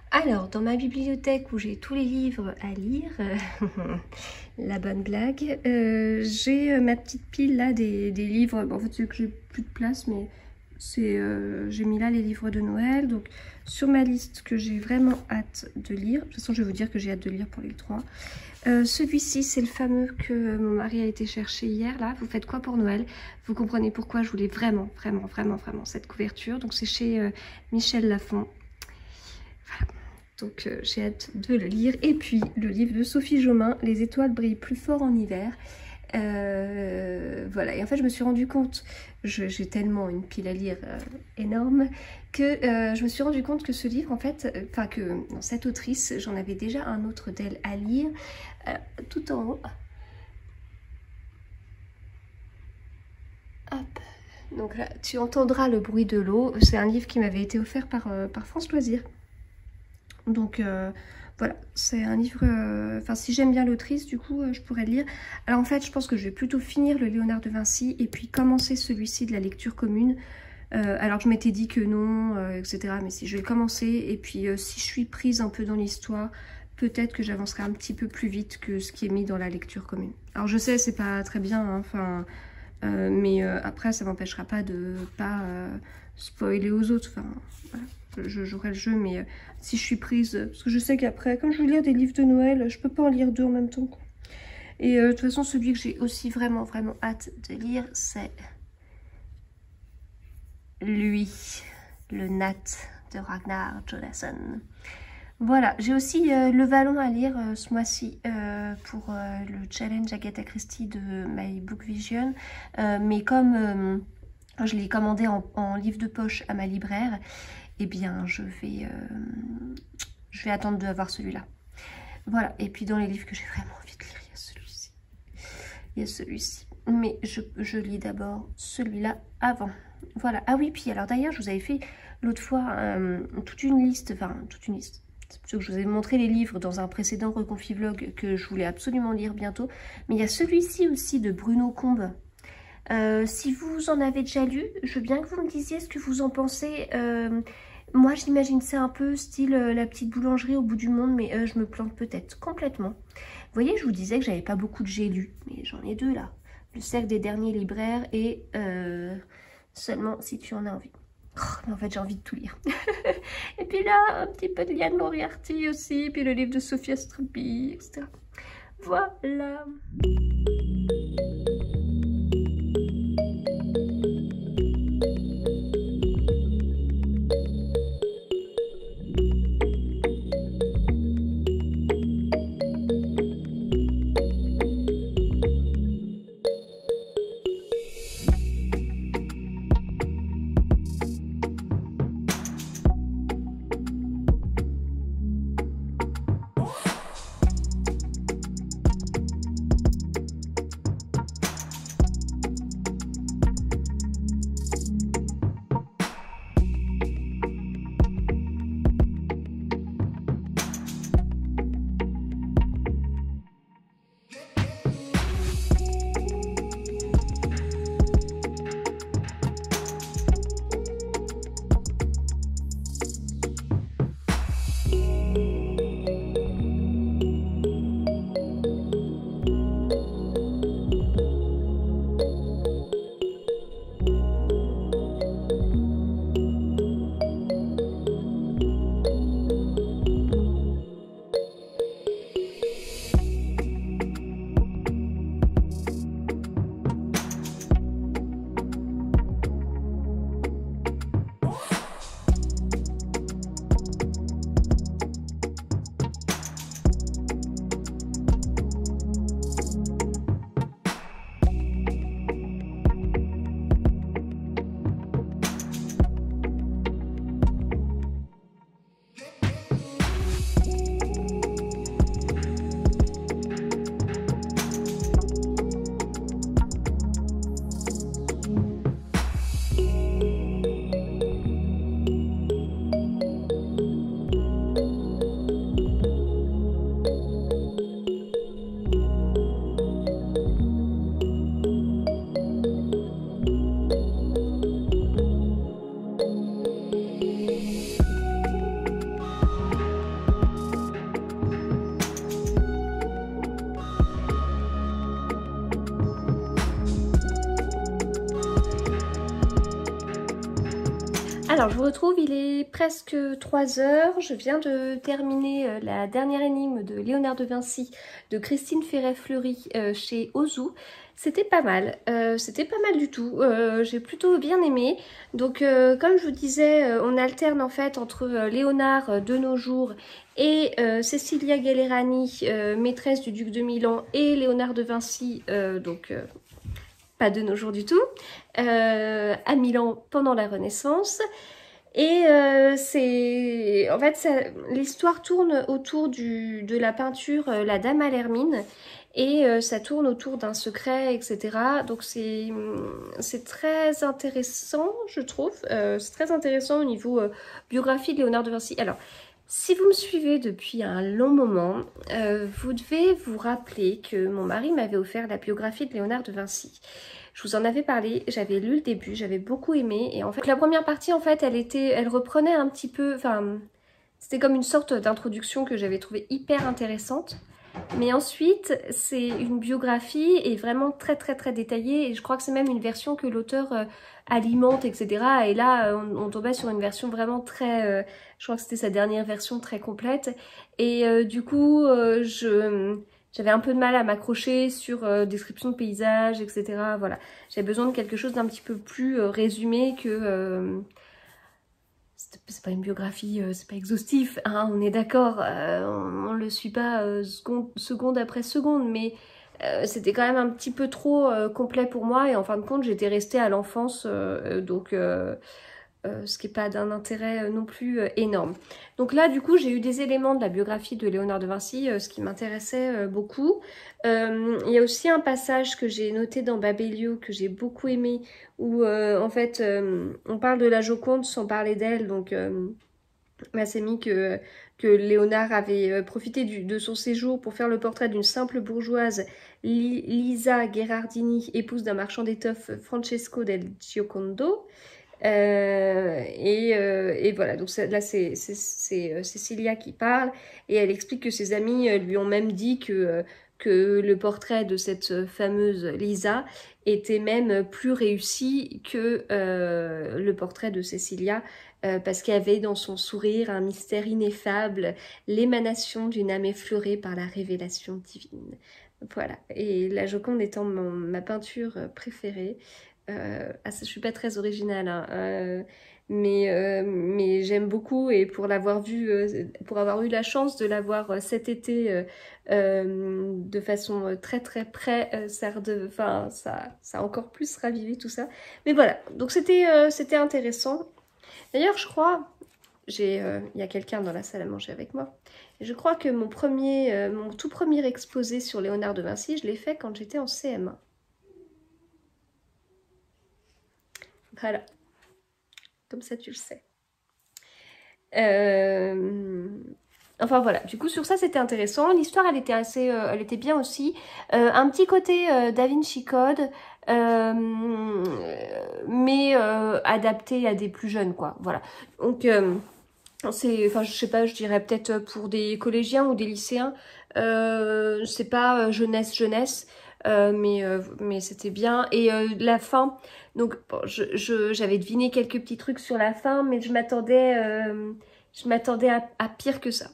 Alors, dans ma bibliothèque où j'ai tous les livres à lire, la bonne blague, j'ai ma petite pile là des livres. Bon, en fait, c'est que j'ai plus de place, mais j'ai mis là les livres de Noël. Donc, sur ma liste que j'ai vraiment hâte de lire, de toute façon, je vais vous dire que j'ai hâte de lire pour les 3. Celui-ci, c'est le fameux que mon mari a été chercher hier, là. Vous faites quoi pour Noël? Vous comprenez pourquoi je voulais vraiment cette couverture. Donc, c'est chez Michel Lafon. Voilà. Donc, j'ai hâte de le lire. Et puis, le livre de Sophie Jomain, Les étoiles brillent plus fort en hiver. Voilà. Et en fait, je me suis rendu compte, j'ai tellement une pile à lire énorme, que je me suis rendu compte que ce livre, en fait, enfin que non, cette autrice, j'en avais déjà un autre d'elle à lire, tout en haut. Hop. Donc là, tu entendras le bruit de l'eau. C'est un livre qui m'avait été offert par France Loisirs. Donc voilà, c'est un livre, enfin si j'aime bien l'autrice, du coup je pourrais le lire. Alors en fait, je pense que je vais plutôt finir le Léonard de Vinci et puis commencer celui-ci de la lecture commune. Alors que je m'étais dit que non, etc. Mais si je vais le commencer et puis si je suis prise un peu dans l'histoire, peut-être que j'avancerai un petit peu plus vite que ce qui est mis dans la lecture commune. Alors je sais, c'est pas très bien, hein, enfin, mais après ça m'empêchera pas de pas spoiler aux autres. Enfin, voilà. Je jouerai le jeu, mais si je suis prise, parce que je sais qu'après, comme je veux lire des livres de Noël, je peux pas en lire 2 en même temps, quoi. Et de toute façon, celui que j'ai aussi vraiment hâte de lire, c'est lui, le Nat de Ragnar Jonasson. Voilà, j'ai aussi Le Vallon à lire ce mois-ci pour le challenge Agatha Christie de My Book Vision, mais comme je l'ai commandé en livre de poche à ma libraire, eh bien je vais attendre d'avoir celui-là. Voilà, et puis dans les livres que j'ai vraiment envie de lire, il y a celui-ci. Il y a celui-ci. Mais je lis d'abord celui-là avant. Voilà. Ah oui, puis alors d'ailleurs, je vous avais fait l'autre fois toute une liste, enfin toute une liste. C'est plutôt que je vous ai montré les livres dans un précédent Reconfit Vlog que je voulais absolument lire bientôt. Mais il y a celui-ci aussi de Bruno Combe. Si vous en avez déjà lu, je veux bien que vous me disiez ce que vous en pensez. Moi, j'imagine ça un peu style la petite boulangerie au bout du monde, mais je me plante peut-être complètement. Vous voyez, je vous disais que j'avais pas beaucoup de j'ai lu, mais j'en ai 2 là. Le cercle des derniers libraires et seulement si tu en as envie. Oh, mais en fait, j'ai envie de tout lire. Et puis là, un petit peu de Liane Moriarty aussi, puis le livre de Sophia Struppi, etc. Voilà. Alors je vous retrouve, il est presque 3 heures, je viens de terminer la dernière énigme de Léonard de Vinci de Christine Ferret-Fleury chez Ozu. C'était pas mal du tout, j'ai plutôt bien aimé. Donc comme je vous disais, on alterne en fait entre Léonard de nos jours et Cecilia Gallerani, maîtresse du duc de Milan, et Léonard de Vinci, pas de nos jours du tout, à Milan pendant la Renaissance. Et c'est en fait l'histoire tourne autour de la peinture La Dame à l'Hermine, et ça tourne autour d'un secret, etc. Donc c'est très intéressant, je trouve. C'est très intéressant au niveau biographie de Léonard de Vinci. Alors, si vous me suivez depuis un long moment, vous devez vous rappeler que mon mari m'avait offert la biographie de Léonard de Vinci. Je vous en avais parlé, j'avais lu le début, j'avais beaucoup aimé, et en fait la première partie en fait elle reprenait un petit peu, enfin c'était comme une sorte d'introduction que j'avais trouvée hyper intéressante. Mais ensuite, c'est une biographie et vraiment très détaillée, et je crois que c'est même une version que l'auteur alimente, etc. Et là, on tombait sur une version vraiment très... je crois que c'était sa dernière version très complète. Et du coup, j'avais un peu de mal à m'accrocher sur description de paysages, etc. Voilà, j'avais besoin de quelque chose d'un petit peu plus résumé que... c'est pas une biographie, c'est pas exhaustif, hein, on est d'accord, on le suit pas seconde après seconde, mais c'était quand même un petit peu trop complet pour moi, et en fin de compte j'étais restée à l'enfance, ce qui n'est pas d'un intérêt non plus énorme. Donc là du coup j'ai eu des éléments de la biographie de Léonard de Vinci, ce qui m'intéressait beaucoup. Il y a aussi un passage que j'ai noté dans Babelio que j'ai beaucoup aimé, où en fait on parle de la Joconde sans parler d'elle. Donc là c'est mis que Léonard avait profité de son séjour pour faire le portrait d'une simple bourgeoise, Lisa Gherardini, épouse d'un marchand d'étoffes, Francesco del Giocondo. Et voilà, donc là c'est Cecilia qui parle, et elle explique que ses amis lui ont même dit que le portrait de cette fameuse Lisa était même plus réussi que le portrait de Cecilia, parce qu'il y avait dans son sourire un mystère ineffable, l'émanation d'une âme effleurée par la révélation divine. Voilà, et la Joconde étant ma peinture préférée. Je suis pas très originale, hein, mais j'aime beaucoup, et pour l'avoir vu, pour avoir eu la chance de la voir cet été de façon très près, ça a encore plus ravivé tout ça. Mais voilà, donc c'était intéressant. D'ailleurs, je crois, il y a quelqu'un dans la salle à manger avec moi. Et je crois que mon tout premier exposé sur Léonard de Vinci, je l'ai fait quand j'étais en CM1. Voilà, comme ça tu le sais. Enfin voilà, du coup sur ça c'était intéressant. L'histoire elle était bien aussi. Un petit côté Da Vinci Code, mais adapté à des plus jeunes, quoi. Voilà. Donc je sais pas, je dirais peut-être pour des collégiens ou des lycéens. C'est pas jeunesse. Mais c'était bien. Et la fin, donc bon, j'avais deviné quelques petits trucs sur la fin, mais je m'attendais à pire que ça.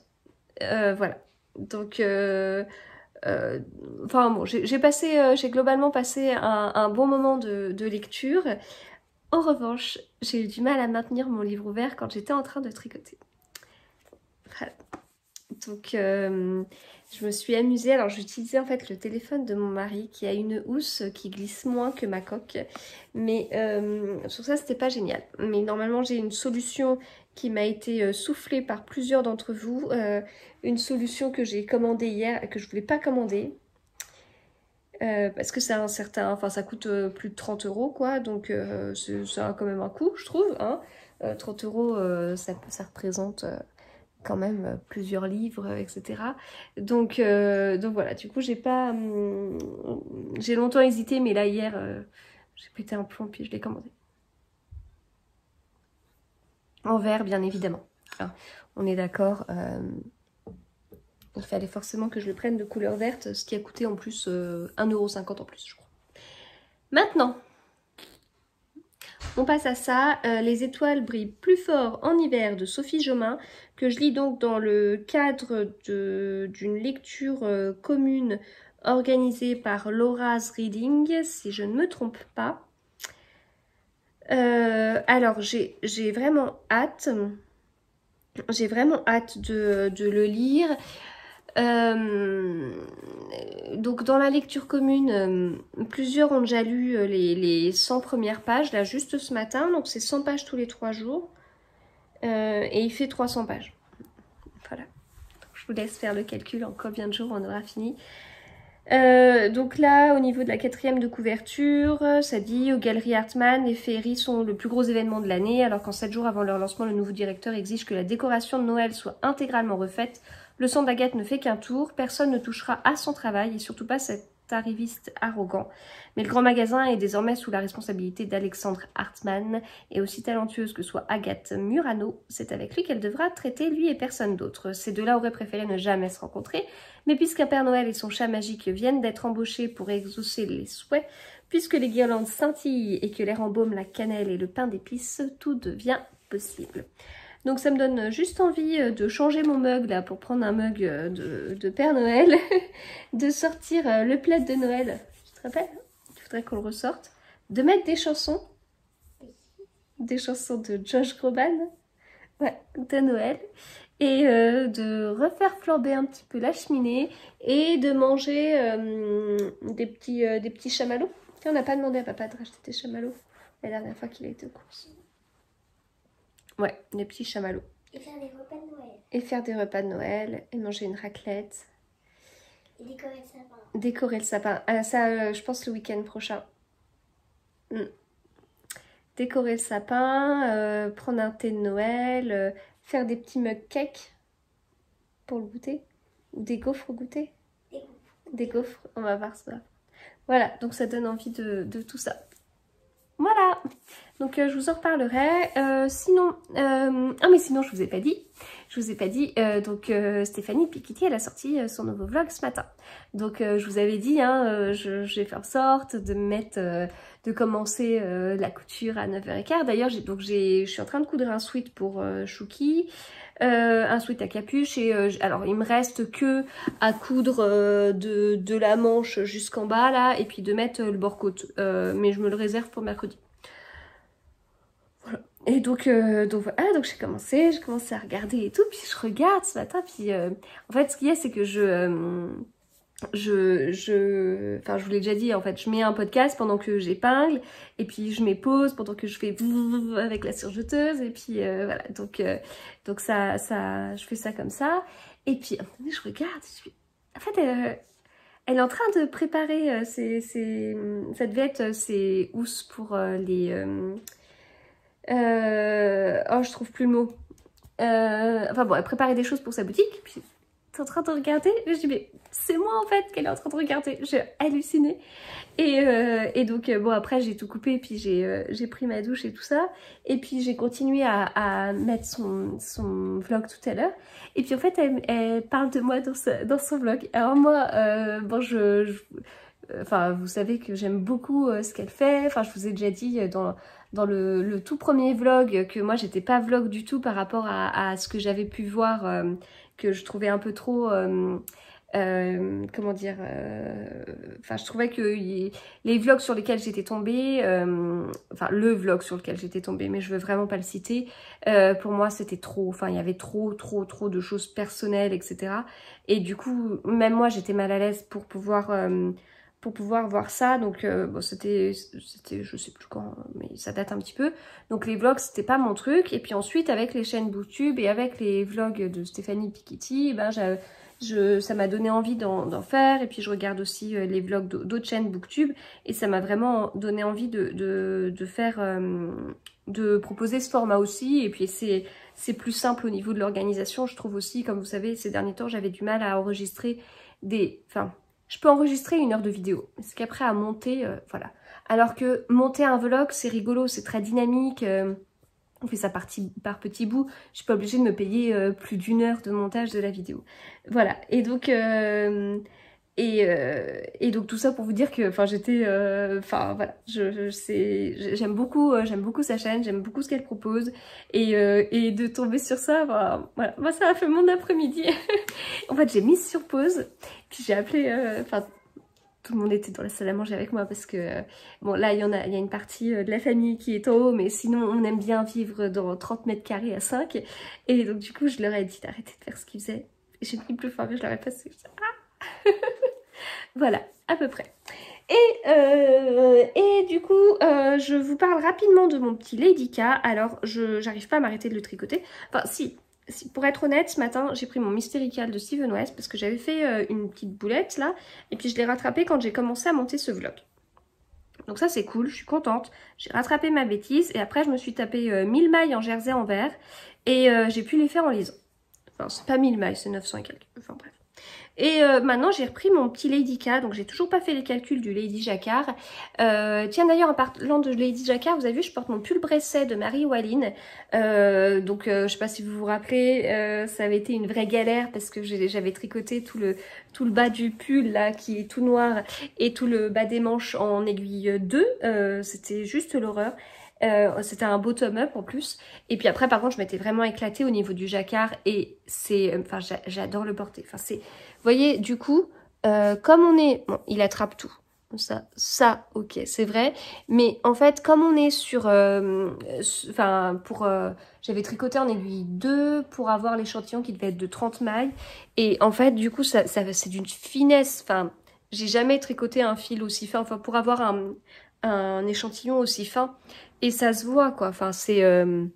Voilà. Donc enfin bon, j'ai globalement passé un bon moment de lecture. En revanche, j'ai eu du mal à maintenir mon livre ouvert quand j'étais en train de tricoter. Voilà. Donc je me suis amusée. Alors j'utilisais en fait le téléphone de mon mari qui a une housse qui glisse moins que ma coque. Mais sur ça c'était pas génial. Mais normalement j'ai une solution qui m'a été soufflée par plusieurs d'entre vous. Une solution que j'ai commandée hier, que je voulais pas commander. Parce que ça coûte plus de 30 € quoi. Donc ça a quand même un coût je trouve. Hein. 30 €, ça représente... quand même plusieurs livres, etc. Donc voilà, du coup j'ai longtemps hésité, mais là hier j'ai pété un plomb puis je l'ai commandé. En vert bien évidemment. Enfin, on est d'accord, il fallait forcément que je le prenne de couleur verte, ce qui a coûté en plus 1,50 € en plus je crois. Maintenant, On passe à ça, Les étoiles brillent plus fort en hiver de Sophie Jomain, que je lis donc dans le cadre d'une lecture commune organisée par Laura's Reading, si je ne me trompe pas. Alors j'ai vraiment hâte. J'ai vraiment hâte de le lire. Donc dans la lecture commune, plusieurs ont déjà lu les 100 premières pages, là juste ce matin. Donc c'est 100 pages tous les 3 jours. Et il fait 300 pages. Voilà. Donc, je vous laisse faire le calcul en combien de jours on aura fini. Donc là, au niveau de la 4e de couverture, ça dit « Aux Galeries Hartmann, les féeries sont le plus gros événement de l'année, alors qu'en 7 jours avant leur lancement, le nouveau directeur exige que la décoration de Noël soit intégralement refaite. Le sang d'Agathe ne fait qu'un tour, personne ne touchera à son travail, et surtout pas cet arriviste arrogant. Mais le grand magasin est désormais sous la responsabilité d'Alexandre Hartmann, et aussi talentueuse que soit Agathe Murano, c'est avec lui qu'elle devra traiter lui et personne d'autre. Ces deux-là auraient préféré ne jamais se rencontrer, mais puisqu'un Père Noël et son chat magique viennent d'être embauchés pour exaucer les souhaits, puisque les guirlandes scintillent et que l'air embaume la cannelle et le pain d'épices, tout devient possible. Donc ça me donne juste envie de changer mon mug là pour prendre un mug de Père Noël, de sortir le plaid de Noël, tu te rappelles? Il faudrait qu'on le ressorte, de mettre des chansons de Josh Groban, ouais, de Noël, et de refaire flamber un petit peu la cheminée et de manger des petits chamallows. Tiens, on n'a pas demandé à papa de racheter des chamallows la dernière fois qu'il a été aux courses. Ouais, des petits chamallows. Et faire des repas de Noël. Et faire des repas de Noël, et manger une raclette. Et décorer le sapin. Décorer le sapin. Ah, ça, je pense le week-end prochain. Décorer le sapin, prendre un thé de Noël, faire des petits mug cakes pour le goûter. Ou des gaufres au goûter. Des gaufres, on va voir ça. Voilà, donc ça donne envie de tout ça. Voilà, donc je vous en reparlerai. Sinon, mais sinon je vous ai pas dit. Donc Stéphanie Piketty, elle a sorti son nouveau vlog ce matin. Donc je vous avais dit, j'ai fait en sorte de de commencer la couture à 9h15. D'ailleurs, je suis en train de coudre un sweat pour Chouki. Un sweat à capuche et alors il me reste que à coudre de la manche jusqu'en bas là et puis de mettre le bord-côte, mais je me le réserve pour mercredi. Voilà. Et donc voilà, donc j'ai commencé à regarder et tout, puis je regarde ce matin, puis en fait ce qu'il y a c'est que enfin je vous l'ai déjà dit, en fait je mets un podcast pendant que j'épingle et puis je mets pause pendant que je fais avec la surjeteuse et puis voilà, donc ça je fais ça comme ça et puis je regarde, en fait elle est en train de préparer ça devait être ses housses pour les oh je trouve plus le mot, enfin bon elle préparait des choses pour sa boutique, puis en train de regarder, je dis mais c'est moi en fait qu'elle est en train de regarder, j'ai halluciné et donc bon après j'ai tout coupé puis j'ai pris ma douche et tout ça et puis j'ai continué à mettre son vlog tout à l'heure et puis en fait elle parle de moi dans son vlog. Alors moi bon enfin vous savez que j'aime beaucoup ce qu'elle fait, enfin je vous ai déjà dit dans le tout premier vlog que moi j'étais pas vlog du tout par rapport à ce que j'avais pu voir, que je trouvais un peu trop comment dire, enfin je trouvais que les vlogs sur lesquels j'étais tombée, enfin le vlog sur lequel j'étais tombée, mais je veux vraiment pas le citer, pour moi c'était trop, enfin il y avait trop de choses personnelles, etc. Et du coup même moi j'étais mal à l'aise pour pouvoir voir ça, donc bon c'était je sais plus quand, mais ça date un petit peu, donc les vlogs c'était pas mon truc. Et puis ensuite avec les chaînes Booktube et avec les vlogs de Stéphanie Piketty, ben ça m'a donné envie d'en faire, et puis je regarde aussi les vlogs d'autres chaînes Booktube et ça m'a vraiment donné envie de faire de proposer ce format aussi. Et puis c'est plus simple au niveau de l'organisation, je trouve aussi. Comme vous savez, ces derniers temps j'avais du mal à enregistrer je peux enregistrer 1 heure de vidéo, c'est qu'après à monter, voilà. Alors que monter un vlog, c'est rigolo, c'est très dynamique, on fait ça par petits bouts, je suis pas obligée de me payer plus d'1 heure de montage de la vidéo. Voilà, et donc Et donc tout ça pour vous dire que j'étais voilà, j'aime beaucoup sa chaîne, j'aime beaucoup ce qu'elle propose et de tomber sur ça, voilà, moi ça a fait mon après-midi. En fait j'ai mis sur pause, puis j'ai appelé tout le monde était dans la salle à manger avec moi parce que bon là il y a une partie de la famille qui est en haut, mais sinon on aime bien vivre dans 30 mètres carrés à 5, et donc du coup je leur ai dit d'arrêter de faire ce qu'ils faisaient. J'ai pris plus fort, mais je leur ai passé voilà, à peu près. Et du coup, je vous parle rapidement de mon petit Lady K. Alors, j'arrive pas à m'arrêter de le tricoter. Enfin, si, pour être honnête, ce matin, j'ai pris mon Mystérical de Steven West parce que j'avais fait une petite boulette là. Et puis, je l'ai rattrapé quand j'ai commencé à monter ce vlog. Donc ça, c'est cool, je suis contente. J'ai rattrapé ma bêtise et après, je me suis tapé 1000 mailles en jersey en vert. Et j'ai pu les faire en lisant. Enfin, c'est pas 1000 mailles, c'est 900 et quelques. Enfin, bref. Et maintenant j'ai repris mon petit Lady K, donc j'ai toujours pas fait les calculs du Lady Jacquard. Tiens d'ailleurs en parlant de Lady Jacquard, vous avez vu je porte mon pull bresset de Marie Walline. Donc je sais pas si vous vous rappelez, ça avait été une vraie galère parce que j'avais tricoté tout le bas du pull là qui est tout noir et tout le bas des manches en aiguille 2. C'était juste l'horreur. C'était un bottom-up en plus. Et puis après par contre je m'étais vraiment éclatée au niveau du jacquard et c'est, j'adore le porter. Enfin c'est, vous voyez du coup comme on est, bon il attrape tout. Ça ok c'est vrai. Mais en fait comme on est sur, j'avais tricoté en aiguille 2 pour avoir l'échantillon qui devait être de 30 mailles. Et en fait du coup ça c'est d'une finesse. Enfin j'ai jamais tricoté un fil aussi fin. Enfin pour avoir un échantillon aussi fin. Et ça se voit quoi, enfin c'est, vous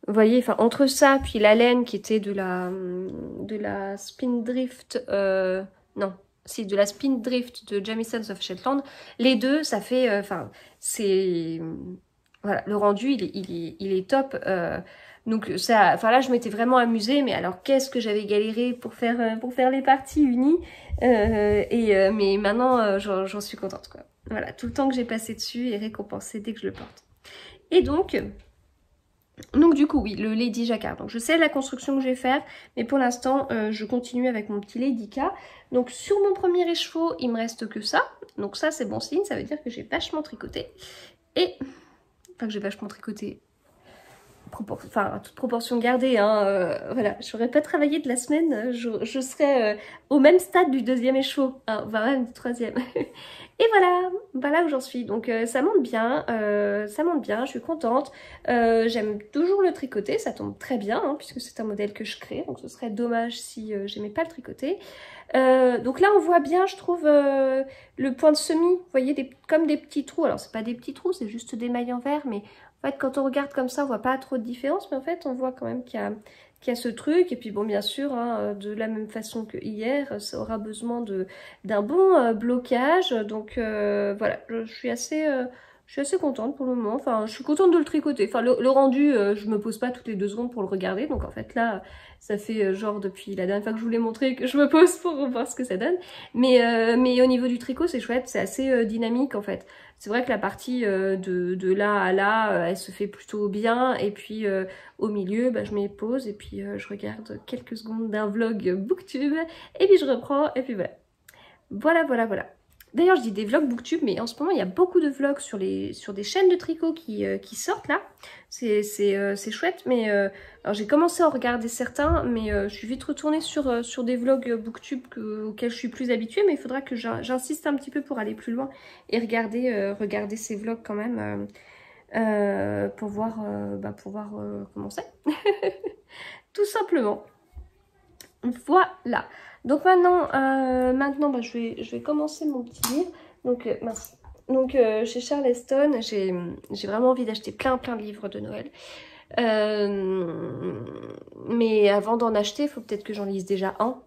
voyez, enfin entre ça puis la laine qui était de la Spindrift, non, si de la Spindrift de Jamisons of Shetland, les deux ça fait, enfin c'est, voilà, le rendu il est top. Donc ça, enfin là je m'étais vraiment amusée, mais alors qu'est-ce que j'avais galéré pour faire les parties unies, mais maintenant j'en suis contente quoi. Voilà, tout le temps que j'ai passé dessus est récompensé dès que je le porte. Et donc du coup oui, le Lady Jacquard. Donc je sais la construction que je vais faire, mais pour l'instant je continue avec mon petit Lady K. Donc sur mon premier écheveau, il me reste que ça. Donc ça c'est bon signe, ça veut dire que j'ai vachement tricoté. Et, enfin que j'ai vachement tricoté, enfin toute proportion gardée, hein, voilà, j'aurais pas travaillé de la semaine, je serais au même stade du deuxième écheveau, hein, voire même du troisième. Et voilà où j'en suis. Donc ça monte bien, je suis contente. J'aime toujours le tricoter, ça tombe très bien, hein, puisque c'est un modèle que je crée, donc ce serait dommage si j'aimais pas le tricoter. Donc là on voit bien, je trouve, le point de semis, vous voyez, comme des petits trous. Alors c'est pas des petits trous, c'est juste des mailles en vert, mais en fait quand on regarde comme ça on voit pas trop de différence, mais en fait on voit quand même qu'il y a ce truc. Et puis bon bien sûr hein, de la même façon que hier ça aura besoin d'un bon blocage. Donc voilà, je suis assez contente pour le moment. Enfin je suis contente de le tricoter. Enfin le rendu je me pose pas toutes les 2 secondes pour le regarder. Donc en fait là ça fait genre depuis la dernière fois que je vous l'ai montré que je me pose pour voir ce que ça donne. Mais au niveau du tricot c'est chouette, c'est assez dynamique en fait. C'est vrai que la partie de là à là, elle se fait plutôt bien. Et puis au milieu, je mets pause et puis je regarde quelques secondes d'un vlog booktube. Et puis je reprends et puis voilà. Voilà. D'ailleurs je dis des vlogs booktube, mais en ce moment il y a beaucoup de vlogs sur des chaînes de tricot qui sortent là. C'est chouette, mais alors j'ai commencé à en regarder certains, mais je suis vite retournée sur des vlogs booktube auxquels je suis plus habituée, mais il faudra que j'insiste un petit peu pour aller plus loin et regarder ces vlogs quand même pour voir comment c'est. Tout simplement. Voilà. Donc maintenant je vais commencer mon petit livre. Donc mince. Donc chez Charleston, j'ai vraiment envie d'acheter plein de livres de Noël. Mais avant d'en acheter, il faut peut-être que j'en lise déjà un.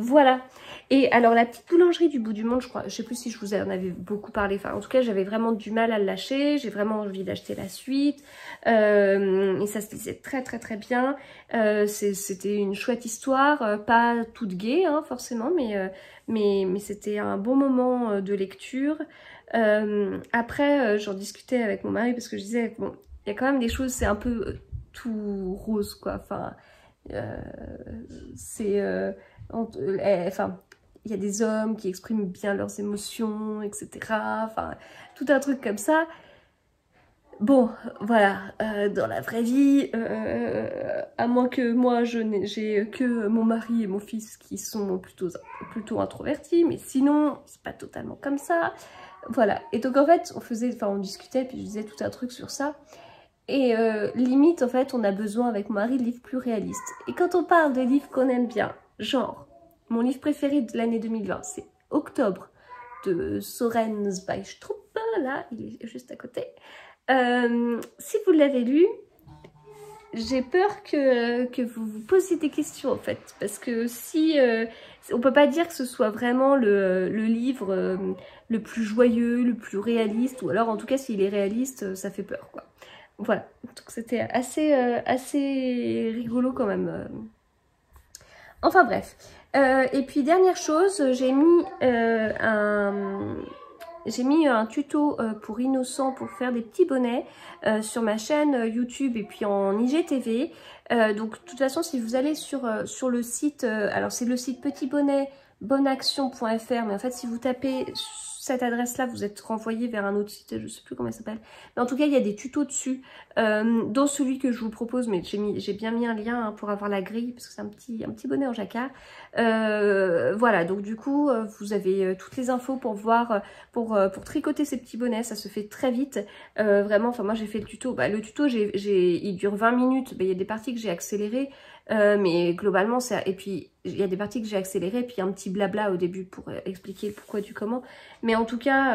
Voilà. Et alors la petite boulangerie du bout du monde, je sais plus si je vous en avais beaucoup parlé. Enfin en tout cas j'avais vraiment du mal à le lâcher. J'ai vraiment envie d'acheter la suite. Et ça se lisait très bien. C'était une chouette histoire, pas toute gaie hein, forcément, mais c'était un bon moment de lecture. Après j'en discutais avec mon mari parce que je disais bon, il y a quand même des choses, c'est un peu tout rose quoi. Enfin c'est enfin il y a des hommes qui expriment bien leurs émotions, etc. Enfin, tout un truc comme ça. Bon, voilà, dans la vraie vie, à moins que moi j'ai que mon mari et mon fils qui sont plutôt introvertis, mais sinon, c'est pas totalement comme ça. Voilà, et donc en fait, on discutait, puis je disais tout un truc sur ça. Et limite, en fait, on a besoin avec mon mari de livres plus réalistes. Et quand on parle de livres qu'on aime bien, genre, mon livre préféré de l'année 2020, c'est Octobre de Soren Zweistrup, là, il est juste à côté. Si vous l'avez lu, j'ai peur que vous vous posiez des questions en fait, parce que si on peut pas dire que ce soit vraiment le livre le plus joyeux, le plus réaliste, ou alors en tout cas s'il est réaliste, ça fait peur quoi. Voilà, donc c'était assez rigolo quand même. Enfin bref. Et puis dernière chose, j'ai mis un tuto pour innocents pour faire des petits bonnets sur ma chaîne YouTube et puis en IGTV. Donc de toute façon si vous allez sur le site, alors c'est le site petitbonnet.bonaction.fr, mais en fait si vous tapez cette adresse là vous êtes renvoyé vers un autre site, je sais plus comment il s'appelle, mais en tout cas il y a des tutos dessus, dont celui que je vous propose, mais j'ai bien mis un lien hein, pour avoir la grille parce que c'est un petit bonnet en jacquard. Voilà, donc du coup vous avez toutes les infos pour voir, pour tricoter ces petits bonnets, ça se fait très vite, vraiment. Enfin moi j'ai fait le tuto, le tuto il dure 20 minutes, il y a des parties que j'ai accélérées, mais globalement ça, et puis il y a des parties que j'ai accélérées, puis un petit blabla au début pour expliquer le pourquoi du comment, mais en tout cas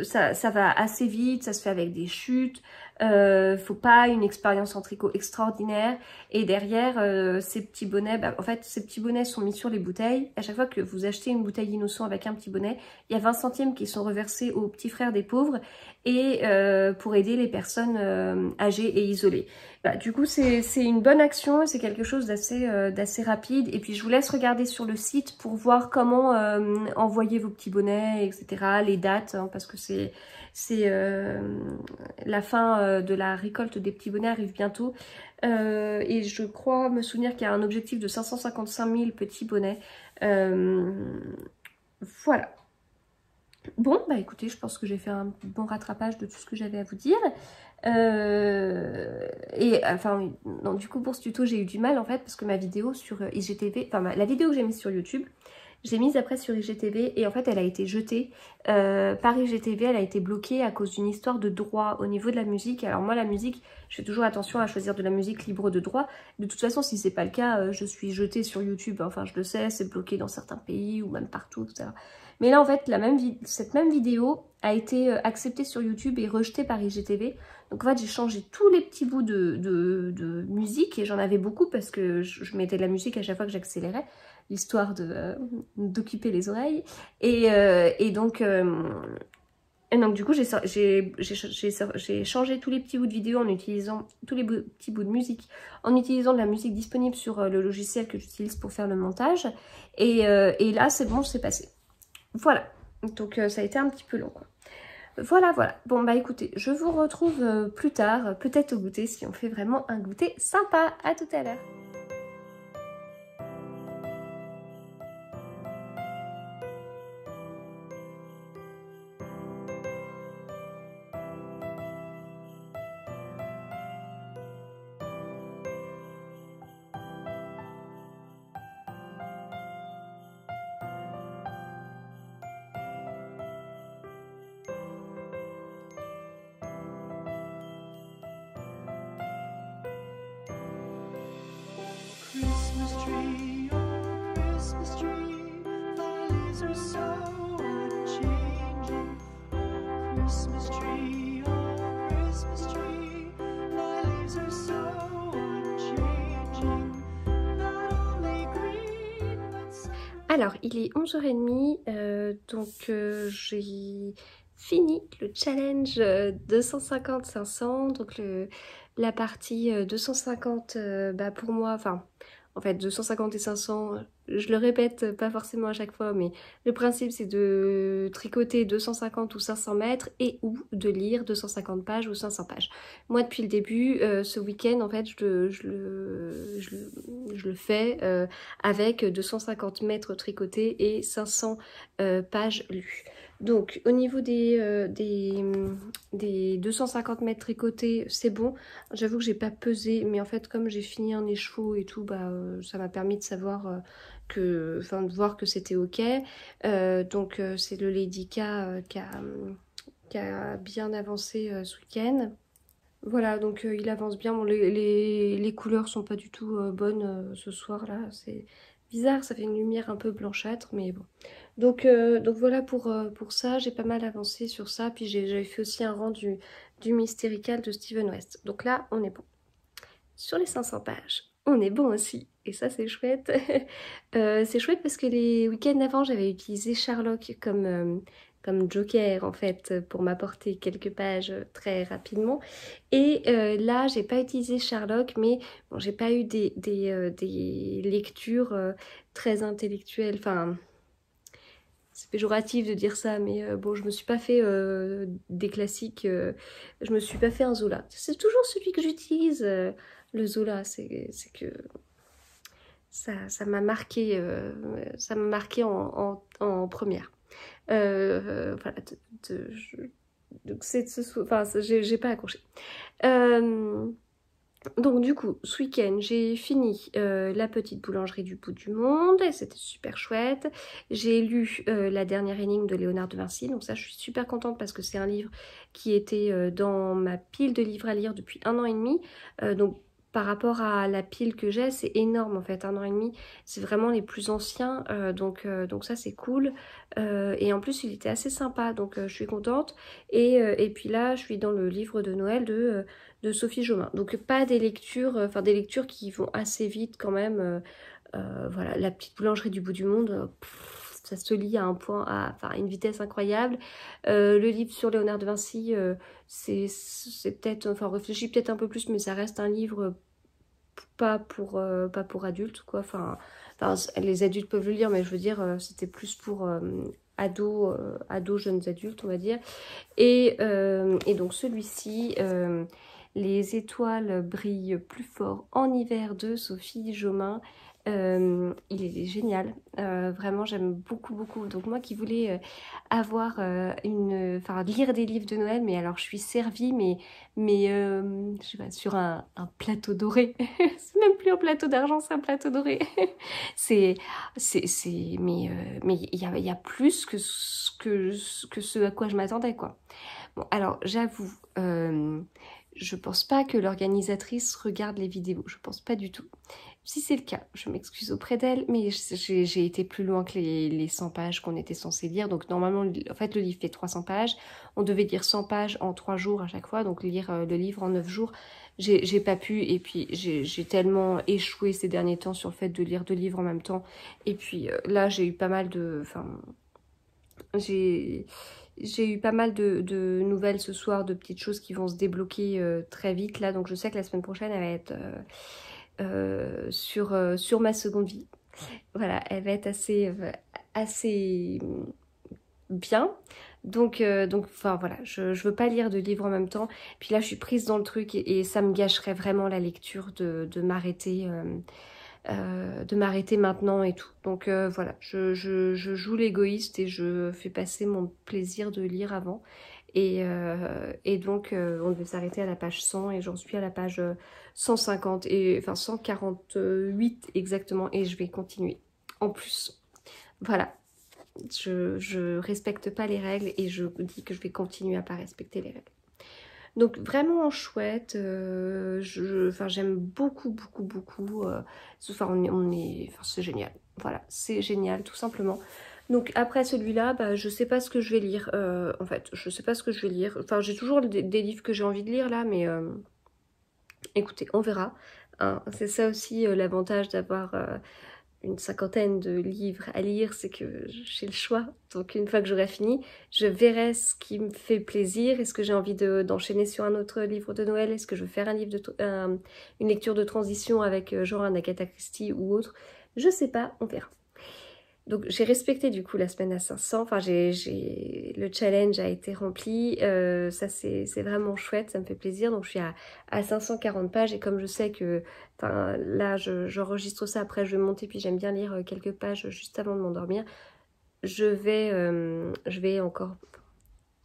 ça va assez vite, ça se fait avec des chutes, faut pas une expérience en tricot extraordinaire, et derrière ces petits bonnets, en fait ces petits bonnets sont mis sur les bouteilles. À chaque fois que vous achetez une bouteille innocent avec un petit bonnet, il y a 20 centimes qui sont reversés aux petits frères des pauvres, et pour aider les personnes âgées et isolées. Voilà, du coup c'est une bonne action, c'est quelque chose d'assez rapide, et puis je vous laisse regarder sur le site pour voir comment envoyer vos petits bonnets, etc., les dates, hein, parce que c'est la fin de la récolte des petits bonnets arrive bientôt, et je crois me souvenir qu'il y a un objectif de 555 000 petits bonnets. Voilà. Bon, écoutez, je pense que j'ai fait un bon rattrapage de tout ce que j'avais à vous dire. Et enfin, non, du coup pour ce tuto j'ai eu du mal en fait, parce que ma vidéo sur IGTV, enfin la vidéo que j'ai mise sur YouTube, j'ai mise après sur IGTV, et en fait elle a été jetée par IGTV, elle a été bloquée à cause d'une histoire de droit au niveau de la musique. Alors moi la musique, je fais toujours attention à choisir de la musique libre de droit. De toute façon si c'est pas le cas, je suis jetée sur YouTube, enfin je le sais, c'est bloqué dans certains pays ou même partout, etc. Mais là en fait cette même vidéo a été acceptée sur YouTube et rejetée par IGTV. Donc en fait j'ai changé tous les petits bouts de musique, et j'en avais beaucoup parce que je mettais de la musique à chaque fois que j'accélérais, histoire d'occuper les oreilles. Et donc du coup j'ai changé tous les petits bouts de vidéo en utilisant tous les petits bouts de musique, en utilisant de la musique disponible sur le logiciel que j'utilise pour faire le montage. Et là c'est bon, c'est passé. Voilà, donc ça a été un petit peu long quoi. Voilà. Bon écoutez, je vous retrouve plus tard, peut-être au goûter, si on fait vraiment un goûter sympa. À tout à l'heure. Christmas tree, oh Christmas tree, thy leaves are so unchanging. Oh Christmas tree, thy leaves are so unchanging. Not only green but... Alors, il est 11h30, donc j'ai fini le challenge 250-500, donc la partie 250 pour moi, enfin en fait 250 et 500 je le répète pas forcément à chaque fois, mais le principe c'est de tricoter 250 ou 500 mètres et ou de lire 250 pages ou 500 pages. Moi depuis le début, ce week-end en fait je le fais avec 250 mètres tricotés et 500 pages lues. Donc au niveau des 250 mètres tricotés, c'est bon. J'avoue que j'ai pas pesé, mais en fait comme j'ai fini un écheveau et tout, ça m'a permis de savoir de voir que c'était ok. Donc c'est le Lady K qui a bien avancé ce week-end. Voilà, donc il avance bien. Bon, les couleurs sont pas du tout bonnes ce soir là. C'est bizarre, ça fait une lumière un peu blanchâtre, mais bon. Donc voilà pour ça, j'ai pas mal avancé sur ça. Puis j'avais fait aussi un rang du Mystérical de Steven West. Donc là, on est bon. Sur les 500 pages, on est bon aussi. Et ça, c'est chouette. C'est chouette parce que les week-ends d'avant, j'avais utilisé Sherlock comme joker en fait pour m'apporter quelques pages très rapidement. Et là, j'ai pas utilisé Sherlock, mais bon, j'ai pas eu des lectures très intellectuelles. Enfin, c'est péjoratif de dire ça, mais bon, je me suis pas fait des classiques. Je me suis pas fait un Zola. C'est toujours celui que j'utilise, le Zola. C'est que ça m'a marqué, en première. Voilà, donc j'ai pas accroché. Donc du coup, ce week-end, j'ai fini La petite boulangerie du bout du monde, et c'était super chouette. J'ai lu La dernière énigme de Léonard de Vinci, donc ça je suis super contente parce que c'est un livre qui était dans ma pile de livres à lire depuis 1 an et demi. Donc par rapport à la pile que j'ai, c'est énorme en fait, 1 an et demi, c'est vraiment les plus anciens, donc ça c'est cool. Et en plus il était assez sympa, donc je suis contente. Et puis là, je suis dans le livre de Noël de Sophie Jomain. Donc pas des lectures, des lectures qui vont assez vite quand même. Voilà, La petite boulangerie du bout du monde, ça se lit à un point, à une vitesse incroyable. Le livre sur Léonard de Vinci, c'est peut-être, réfléchis peut-être un peu plus, mais ça reste un livre pas pour adultes, quoi. Les adultes peuvent le lire, mais je veux dire, c'était plus pour ados, jeunes adultes, on va dire. Et donc celui-ci, Les étoiles brillent plus fort en hiver de Sophie Jomain. Il est génial, vraiment j'aime beaucoup. Donc moi qui voulais avoir lire des livres de Noël, mais alors je suis servie, mais je sais pas, sur un plateau doré. C'est même plus un plateau d'argent, c'est un plateau doré. mais il y a plus que ce à quoi je m'attendais, quoi. Bon, alors j'avoue, je pense pas que l'organisatrice regarde les vidéos, je pense pas du tout. Si c'est le cas, je m'excuse auprès d'elle, mais j'ai été plus loin que les 100 pages qu'on était censé lire. Donc normalement, en fait, le livre fait 300 pages. On devait lire 100 pages en 3 jours à chaque fois, donc lire le livre en 9 jours. J'ai pas pu, et puis j'ai tellement échoué ces derniers temps sur le fait de lire 2 livres en même temps. Et puis là, j'ai eu pas mal de... j'ai eu pas mal de nouvelles ce soir, de petites choses qui vont se débloquer très vite là. Donc je sais que la semaine prochaine, elle va être... sur ma seconde vie. Voilà, elle va être assez bien. Donc voilà, je veux pas lire de livres en même temps. Puis là, je suis prise dans le truc et ça me gâcherait vraiment la lecture de m'arrêter maintenant et tout. Donc voilà, je joue l'égoïste et je fais passer mon plaisir de lire avant. Et donc on devait s'arrêter à la page 100 et j'en suis à la page 150 enfin 148 exactement, et je vais continuer en plus. Voilà, je respecte pas les règles et je dis que je vais continuer à pas respecter les règles. Donc vraiment chouette, j'aime beaucoup. C'est génial. Voilà, c'est génial tout simplement. Donc après celui-là, je sais pas ce que je vais lire. En fait, je sais pas ce que je vais lire. Enfin, j'ai toujours des livres que j'ai envie de lire là, mais écoutez, on verra. Hein. C'est ça aussi l'avantage d'avoir une 50aine de livres à lire, c'est que j'ai le choix. Donc une fois que j'aurai fini, je verrai ce qui me fait plaisir. Est-ce que j'ai envie d'enchaîner sur un autre livre de Noël? Est-ce que je veux faire une lecture de transition avec genre un Agatha Christie ou autre? Je sais pas, on verra. Donc j'ai respecté du coup la semaine à 500, enfin le challenge a été rempli, ça c'est vraiment chouette, ça me fait plaisir. Donc je suis à 540 pages et comme je sais que là j'enregistre ça, après je vais monter puis j'aime bien lire quelques pages juste avant de m'endormir, je vais encore,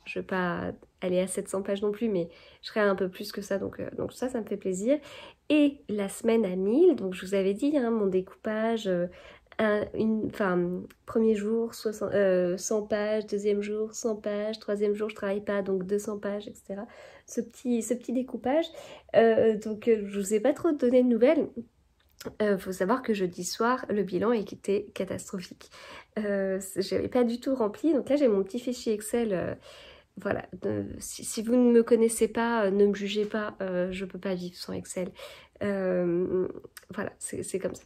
je vais pas aller à 700 pages non plus, mais je serai un peu plus que ça, donc ça me fait plaisir. Et la semaine à 1000, donc je vous avais dit, hein, mon découpage, premier jour 100 pages, deuxième jour 100 pages, troisième jour je travaille pas, donc 200 pages, etc. Ce petit découpage, je vous ai pas trop donné de nouvelles. Faut savoir que jeudi soir, le bilan était catastrophique. J'avais pas du tout rempli, donc là j'ai mon petit fichier Excel. Voilà, si vous ne me connaissez pas, ne me jugez pas, je peux pas vivre sans Excel. Voilà, c'est comme ça.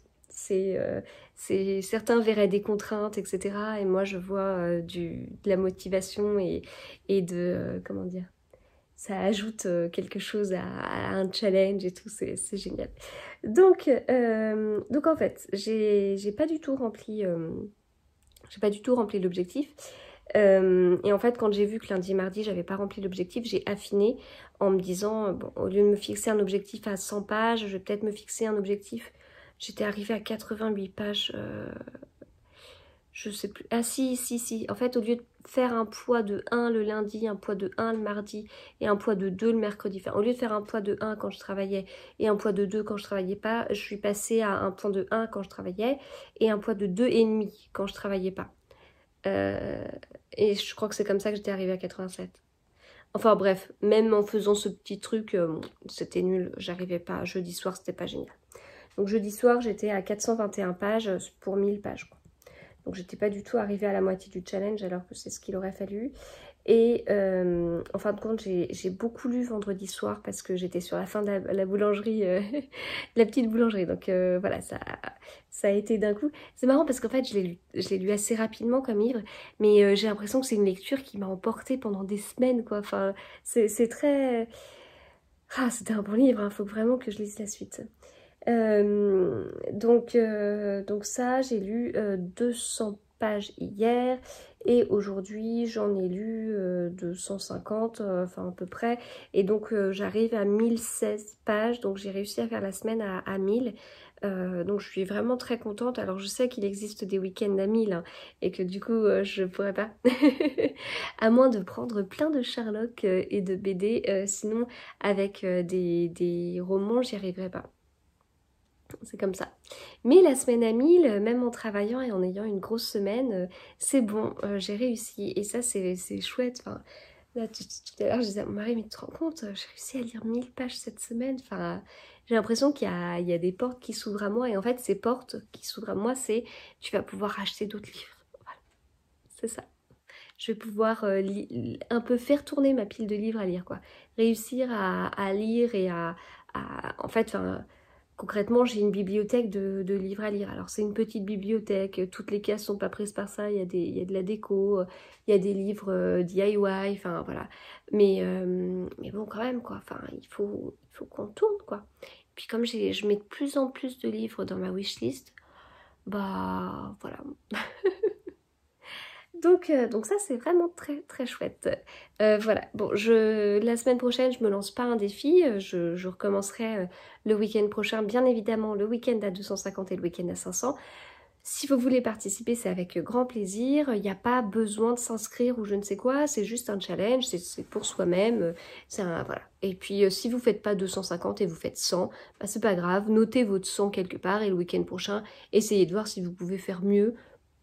Certains verraient des contraintes, etc. Et moi je vois de la motivation et comment dire, ça ajoute quelque chose à un challenge et tout, c'est génial. Donc en fait, j'ai pas du tout rempli l'objectif. Et en fait, quand j'ai vu que lundi et mardi, j'avais pas rempli l'objectif, j'ai affiné en me disant, bon, au lieu de me fixer un objectif à 100 pages, je vais peut-être me fixer un objectif. J'étais arrivée à 88 pages, je sais plus. Ah si. En fait, au lieu de faire un poids de 1 le lundi, un poids de 1 le mardi et un poids de 2 le mercredi, enfin, au lieu de faire un poids de 1 quand je travaillais et un poids de 2 quand je travaillais pas, je suis passée à un poids de 1 quand je travaillais et un poids de 2,5 quand je travaillais pas. Et je crois que c'est comme ça que j'étais arrivée à 87. Enfin bref, même en faisant ce petit truc, c'était nul, j'arrivais pas. Jeudi soir, c'était pas génial. Donc jeudi soir, j'étais à 421 pages pour 1000 pages, quoi. Donc j'étais pas du tout arrivée à la moitié du challenge alors que c'est ce qu'il aurait fallu. Et en fin de compte, j'ai beaucoup lu vendredi soir parce que j'étais sur la fin de la boulangerie, la petite boulangerie. Donc voilà, ça a été d'un coup. C'est marrant parce qu'en fait, je l'ai lu assez rapidement comme livre, mais j'ai l'impression que c'est une lecture qui m'a emportée pendant des semaines, quoi. Enfin, c'est très... Ah, c'était un bon livre, hein. Faut vraiment que je lise la suite. Donc ça, j'ai lu 200 pages hier et aujourd'hui j'en ai lu 250, enfin à peu près, et donc j'arrive à 1016 pages, donc j'ai réussi à faire la semaine à 1000. Donc je suis vraiment très contente. Alors je sais qu'il existe des week-ends à 1000 hein, et que du coup je pourrais pas à moins de prendre plein de Sherlock et de BD, sinon avec des romans j'y arriverai pas. C'est comme ça. Mais la semaine à 1000, même en travaillant et en ayant une grosse semaine, c'est bon, j'ai réussi. Et ça, c'est chouette. Enfin, là, tout à l'heure, je disais à mon mari, mais tu te rends compte, j'ai réussi à lire 1000 pages cette semaine. Enfin, j'ai l'impression qu'il y a des portes qui s'ouvrent à moi. Et en fait, ces portes qui s'ouvrent à moi, c'est tu vas pouvoir acheter d'autres livres. Voilà, c'est ça. Je vais pouvoir un peu faire tourner ma pile de livres à lire, quoi. Réussir à lire et en fait, enfin... Concrètement, j'ai une bibliothèque de livres à lire. Alors, c'est une petite bibliothèque. Toutes les cases sont pas prises par ça. Il y a de la déco, il y a des livres DIY, enfin, voilà. Mais bon, quand même, quoi. Enfin, il faut qu'on tourne, quoi. Puis, comme je mets de plus en plus de livres dans ma wishlist, bah, voilà. Donc ça, c'est vraiment très très chouette. Voilà, bon, la semaine prochaine, je me lance pas un défi. Je recommencerai le week-end prochain, bien évidemment, le week-end à 250 et le week-end à 500. Si vous voulez participer, c'est avec grand plaisir. Il n'y a pas besoin de s'inscrire ou je ne sais quoi. C'est juste un challenge, c'est pour soi-même. Voilà. Et puis, si vous ne faites pas 250 et vous faites 100, bah, c'est pas grave. Notez votre 100 quelque part et le week-end prochain, essayez de voir si vous pouvez faire mieux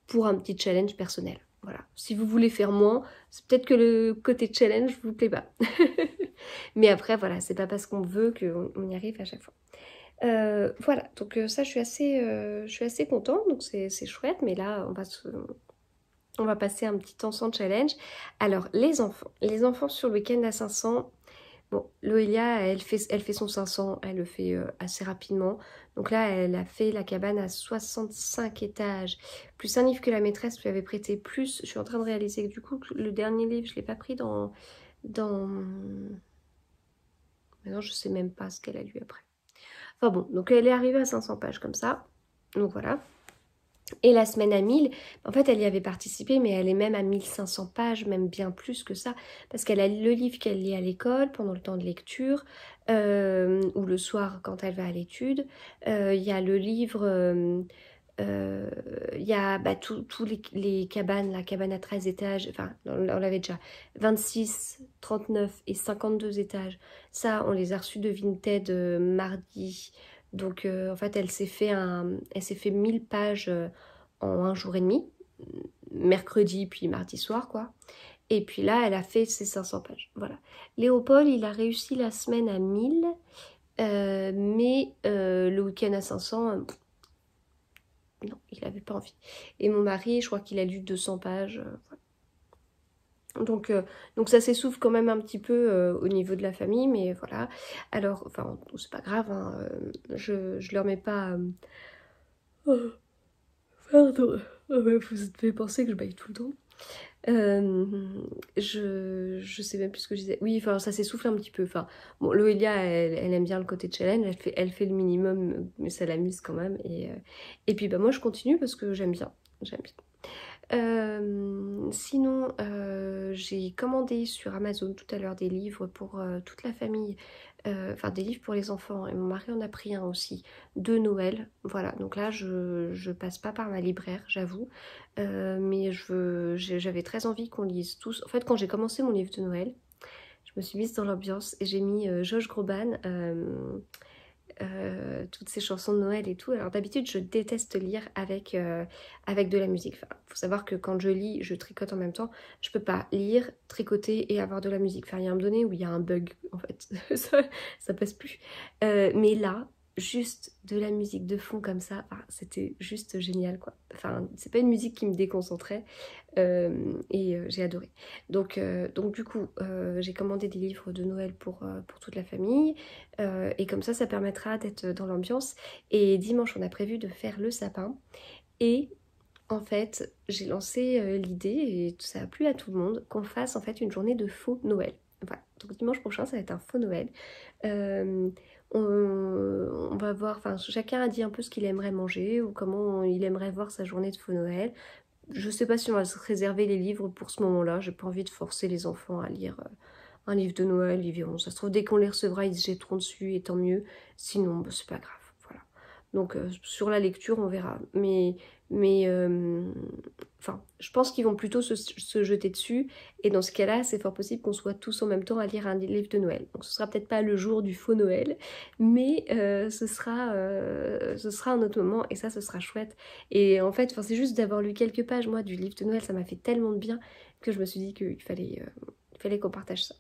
pour un petit challenge personnel. Voilà. Si vous voulez faire moins, c'est peut-être que le côté challenge vous plaît pas. Mais après, voilà, c'est pas parce qu'on veut qu'on y arrive à chaque fois. Voilà, donc ça, je suis assez contente, donc c'est chouette. Mais là, on va passer un petit temps sans challenge. Alors, les enfants sur le week-end à 500... Bon, Loelia, elle fait son 500, elle le fait assez rapidement. Donc là, elle a fait la cabane à 65 étages, plus un livre que la maîtresse lui avait prêté, plus je suis en train de réaliser que du coup, le dernier livre, je ne l'ai pas pris dans... Maintenant, je ne sais même pas ce qu'elle a lu après. Enfin bon, donc elle est arrivée à 500 pages comme ça. Donc voilà. Et la semaine à 1000, en fait elle y avait participé, mais elle est même à 1500 pages, même bien plus que ça, parce qu'elle a le livre qu'elle lit à l'école pendant le temps de lecture, ou le soir quand elle va à l'étude. Il y a le livre, il y a bah, tous les cabanes, la cabane à 13 étages, enfin on l'avait déjà, 26, 39 et 52 étages. Ça, on les a reçus de Vinted mardi. Donc en fait, elle s'est fait 1000 pages en un jour et demi, mercredi puis mardi soir quoi. Et puis là, elle a fait ses 500 pages. Voilà. Léopold, il a réussi la semaine à 1000, mais le week-end à 500, non, il n'avait pas envie. Et mon mari, je crois qu'il a lu 200 pages. Voilà. Donc ça s'essouffle quand même un petit peu au niveau de la famille, mais voilà. Alors, enfin, c'est pas grave, hein, je leur mets pas... Oh, pardon, oh, ouais, vous devez penser que je baille tout le temps. Je sais même plus ce que je disais. Oui, enfin, ça s'essouffle un petit peu. Enfin, bon, Loelia, elle aime bien le côté challenge, elle fait le minimum, mais ça l'amuse quand même. Et puis, bah, moi, je continue parce que j'aime bien. J'aime bien. Sinon, j'ai commandé sur Amazon tout à l'heure des livres pour toute la famille, enfin des livres pour les enfants, et mon mari en a pris un aussi, de Noël. Voilà, donc là je passe pas par ma libraire, j'avoue, mais j'avais très envie qu'on lise tous. En fait, quand j'ai commencé mon livre de Noël, je me suis mise dans l'ambiance et j'ai mis Josh Groban, toutes ces chansons de Noël et tout. Alors d'habitude je déteste lire avec de la musique. Enfin, faut savoir que quand je lis, je tricote en même temps. Je peux pas lire, tricoter et avoir de la musique. Enfin, il y a un moment donné où il y a un bug en fait. ça passe plus. Mais là, juste de la musique de fond comme ça, c'était juste génial quoi. Enfin, c'est pas une musique qui me déconcentrait, et j'ai adoré. Donc du coup, j'ai commandé des livres de Noël pour toute la famille, et comme ça permettra d'être dans l'ambiance. Et dimanche, on a prévu de faire le sapin. Et en fait, j'ai lancé l'idée, et ça a plu à tout le monde, qu'on fasse en fait une journée de faux Noël. Voilà, donc dimanche prochain, ça va être un faux Noël. On va voir, enfin chacun a dit un peu ce qu'il aimerait manger ou comment il aimerait voir sa journée de faux Noël. Je sais pas si on va se réserver les livres pour ce moment-là, j'ai pas envie de forcer les enfants à lire un livre de Noël, ils verront. Ça se trouve, dès qu'on les recevra, ils se jetteront dessus et tant mieux. Sinon, bah, c'est pas grave. Voilà. Donc, sur la lecture, on verra. Enfin, je pense qu'ils vont plutôt se jeter dessus. Et dans ce cas-là, c'est fort possible qu'on soit tous en même temps à lire un livre de Noël. Donc, ce sera peut-être pas le jour du faux Noël, mais ce sera un autre moment. Et ça, ce sera chouette. Et en fait, c'est juste d'avoir lu quelques pages, moi, du livre de Noël, ça m'a fait tellement de bien que je me suis dit qu'il fallait qu'on partage ça.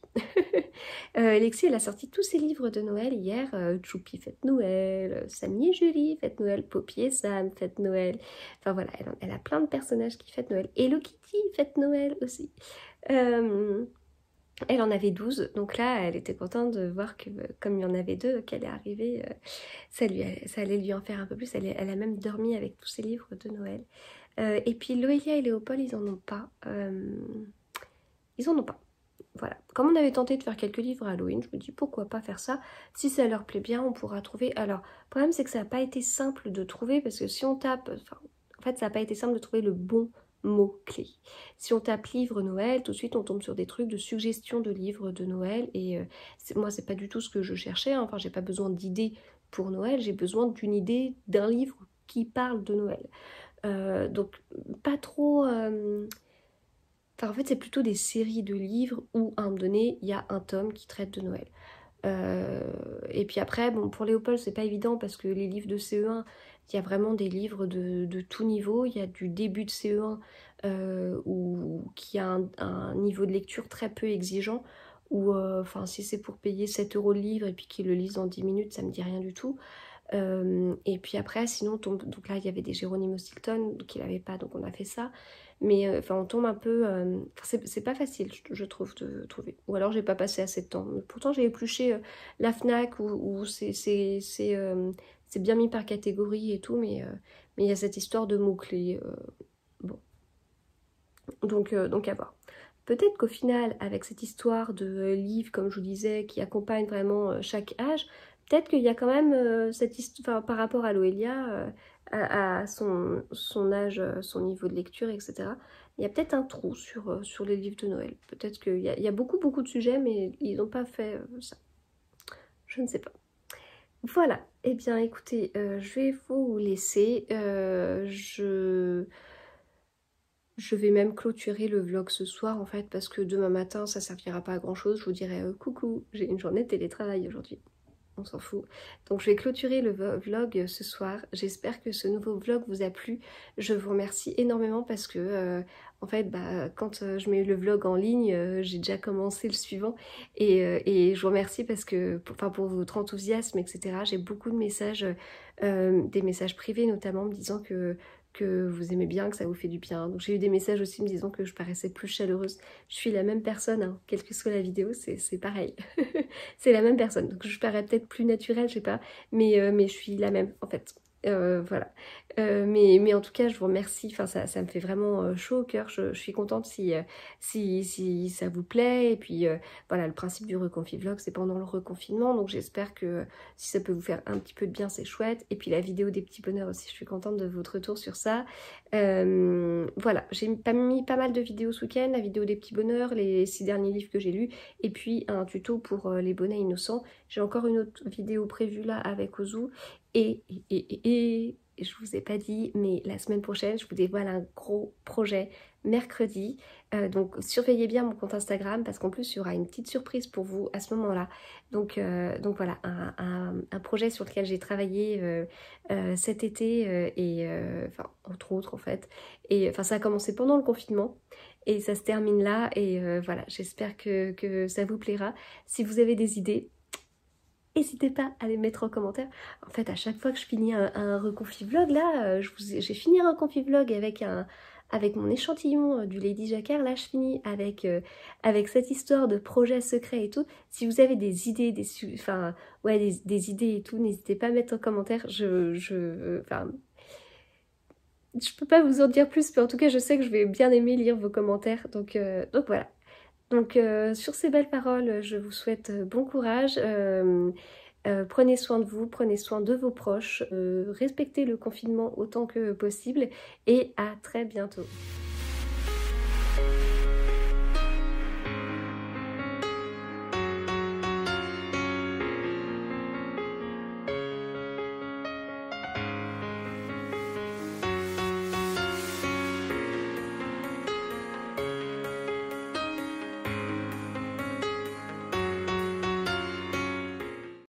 Lexi, elle a sorti tous ses livres de Noël hier. Choupi fête Noël, Samy et Julie fête Noël, Poppy et Sam fête Noël. Enfin voilà, elle a plein de personnages qui fêtent Noël. Hello Kitty fête Noël aussi. Elle en avait 12, donc là elle était contente de voir que comme il y en avait 2 qu'elle est arrivée, ça allait lui en faire un peu plus. Elle a même dormi avec tous ses livres de Noël. Et puis Loelia et Léopold, ils en ont pas. Ils en ont pas. Voilà, comme on avait tenté de faire quelques livres à Halloween, je me dis pourquoi pas faire ça. Si ça leur plaît bien, on pourra trouver. Alors, le problème c'est que ça n'a pas été simple de trouver, parce que si on tape, en fait ça n'a pas été simple de trouver le bon mot-clé. Si on tape livre Noël, tout de suite on tombe sur des trucs de suggestions de livres de Noël, et moi c'est pas du tout ce que je cherchais, hein. Enfin j'ai pas besoin d'idées pour Noël, j'ai besoin d'une idée d'un livre qui parle de Noël. Donc pas trop... Enfin, en fait, c'est plutôt des séries de livres où, à un moment donné, il y a un tome qui traite de Noël. Et puis après, bon, pour Léopold, c'est pas évident parce que les livres de CE1, il y a vraiment des livres de tout niveau. Il y a du début de CE1 qui a un niveau de lecture très peu exigeant. Ou, enfin, si c'est pour payer 7 € le livre et puis qu'ils le lisent en 10 minutes, ça me dit rien du tout. Et puis après, sinon, donc là, il y avait des Geronimo Stilton qu'il n'avait pas, donc on a fait ça. Mais enfin, on tombe un peu... c'est pas facile, je trouve, de trouver. Ou alors, j'ai pas passé assez de temps. Mais pourtant, j'ai épluché la FNAC où c'est bien mis par catégorie et tout, mais il y a cette histoire de mots-clés. Bon. Donc à voir. Peut-être qu'au final, avec cette histoire de livres, comme je vous disais, qui accompagne vraiment chaque âge, peut-être qu'il y a quand même cette histoire, par rapport à Loelia, à son âge, son niveau de lecture, etc. Il y a peut-être un trou sur les livres de Noël. Peut-être qu'il y a beaucoup de sujets, mais ils n'ont pas fait ça. Je ne sais pas. Voilà, eh bien écoutez, je vais vous laisser. Je vais même clôturer le vlog ce soir en fait, parce que demain matin ça servira pas à grand chose. Je vous dirai coucou, j'ai une journée de télétravail aujourd'hui. On s'en fout. Donc je vais clôturer le vlog ce soir. J'espère que ce nouveau vlog vous a plu. Je vous remercie énormément parce que en fait quand je mets le vlog en ligne, j'ai déjà commencé le suivant et je vous remercie parce que pour votre enthousiasme, etc. J'ai beaucoup de messages, des messages privés notamment me disant que vous aimez bien, que ça vous fait du bien. Donc j'ai eu des messages aussi me disant que je paraissais plus chaleureuse. Je suis la même personne, hein, quelle que soit la vidéo, c'est pareil. C'est la même personne. Donc je parais peut-être plus naturelle, je sais pas, mais je suis la même en fait. Voilà. Mais en tout cas, je vous remercie. Enfin, ça me fait vraiment chaud au cœur. Je suis contente si ça vous plaît. Et puis voilà, le principe du reconfi vlog, c'est pendant le reconfinement. Donc j'espère que si ça peut vous faire un petit peu de bien, c'est chouette. Et puis la vidéo des petits bonheurs aussi, je suis contente de votre retour sur ça. Voilà, j'ai mis pas mal de vidéos ce week-end. La vidéo des petits bonheurs, les 6 derniers livres que j'ai lus. Et puis un tuto pour les bonnets innocents. J'ai encore une autre vidéo prévue là avec Ozu. Et je vous ai pas dit, mais la semaine prochaine, je vous dévoile un gros projet mercredi. Donc surveillez bien mon compte Instagram parce qu'en plus, il y aura une petite surprise pour vous à ce moment-là. Donc voilà, un projet sur lequel j'ai travaillé cet été enfin, entre autres en fait. Et enfin, ça a commencé pendant le confinement. Et ça se termine là. Et voilà, j'espère que ça vous plaira. Si vous avez des idées, n'hésitez pas à les mettre en commentaire. En fait, à chaque fois que je finis un reconfi vlog, là, j'ai fini un reconfi vlog avec mon échantillon du Lady Jacquard. Là, je finis avec cette histoire de projet secret et tout. Si vous avez des idées, des idées et tout, n'hésitez pas à mettre en commentaire. Je peux pas vous en dire plus, mais en tout cas, je sais que je vais bien aimer lire vos commentaires. Donc voilà. Donc sur ces belles paroles, je vous souhaite bon courage, prenez soin de vous, prenez soin de vos proches, respectez le confinement autant que possible et à très bientôt.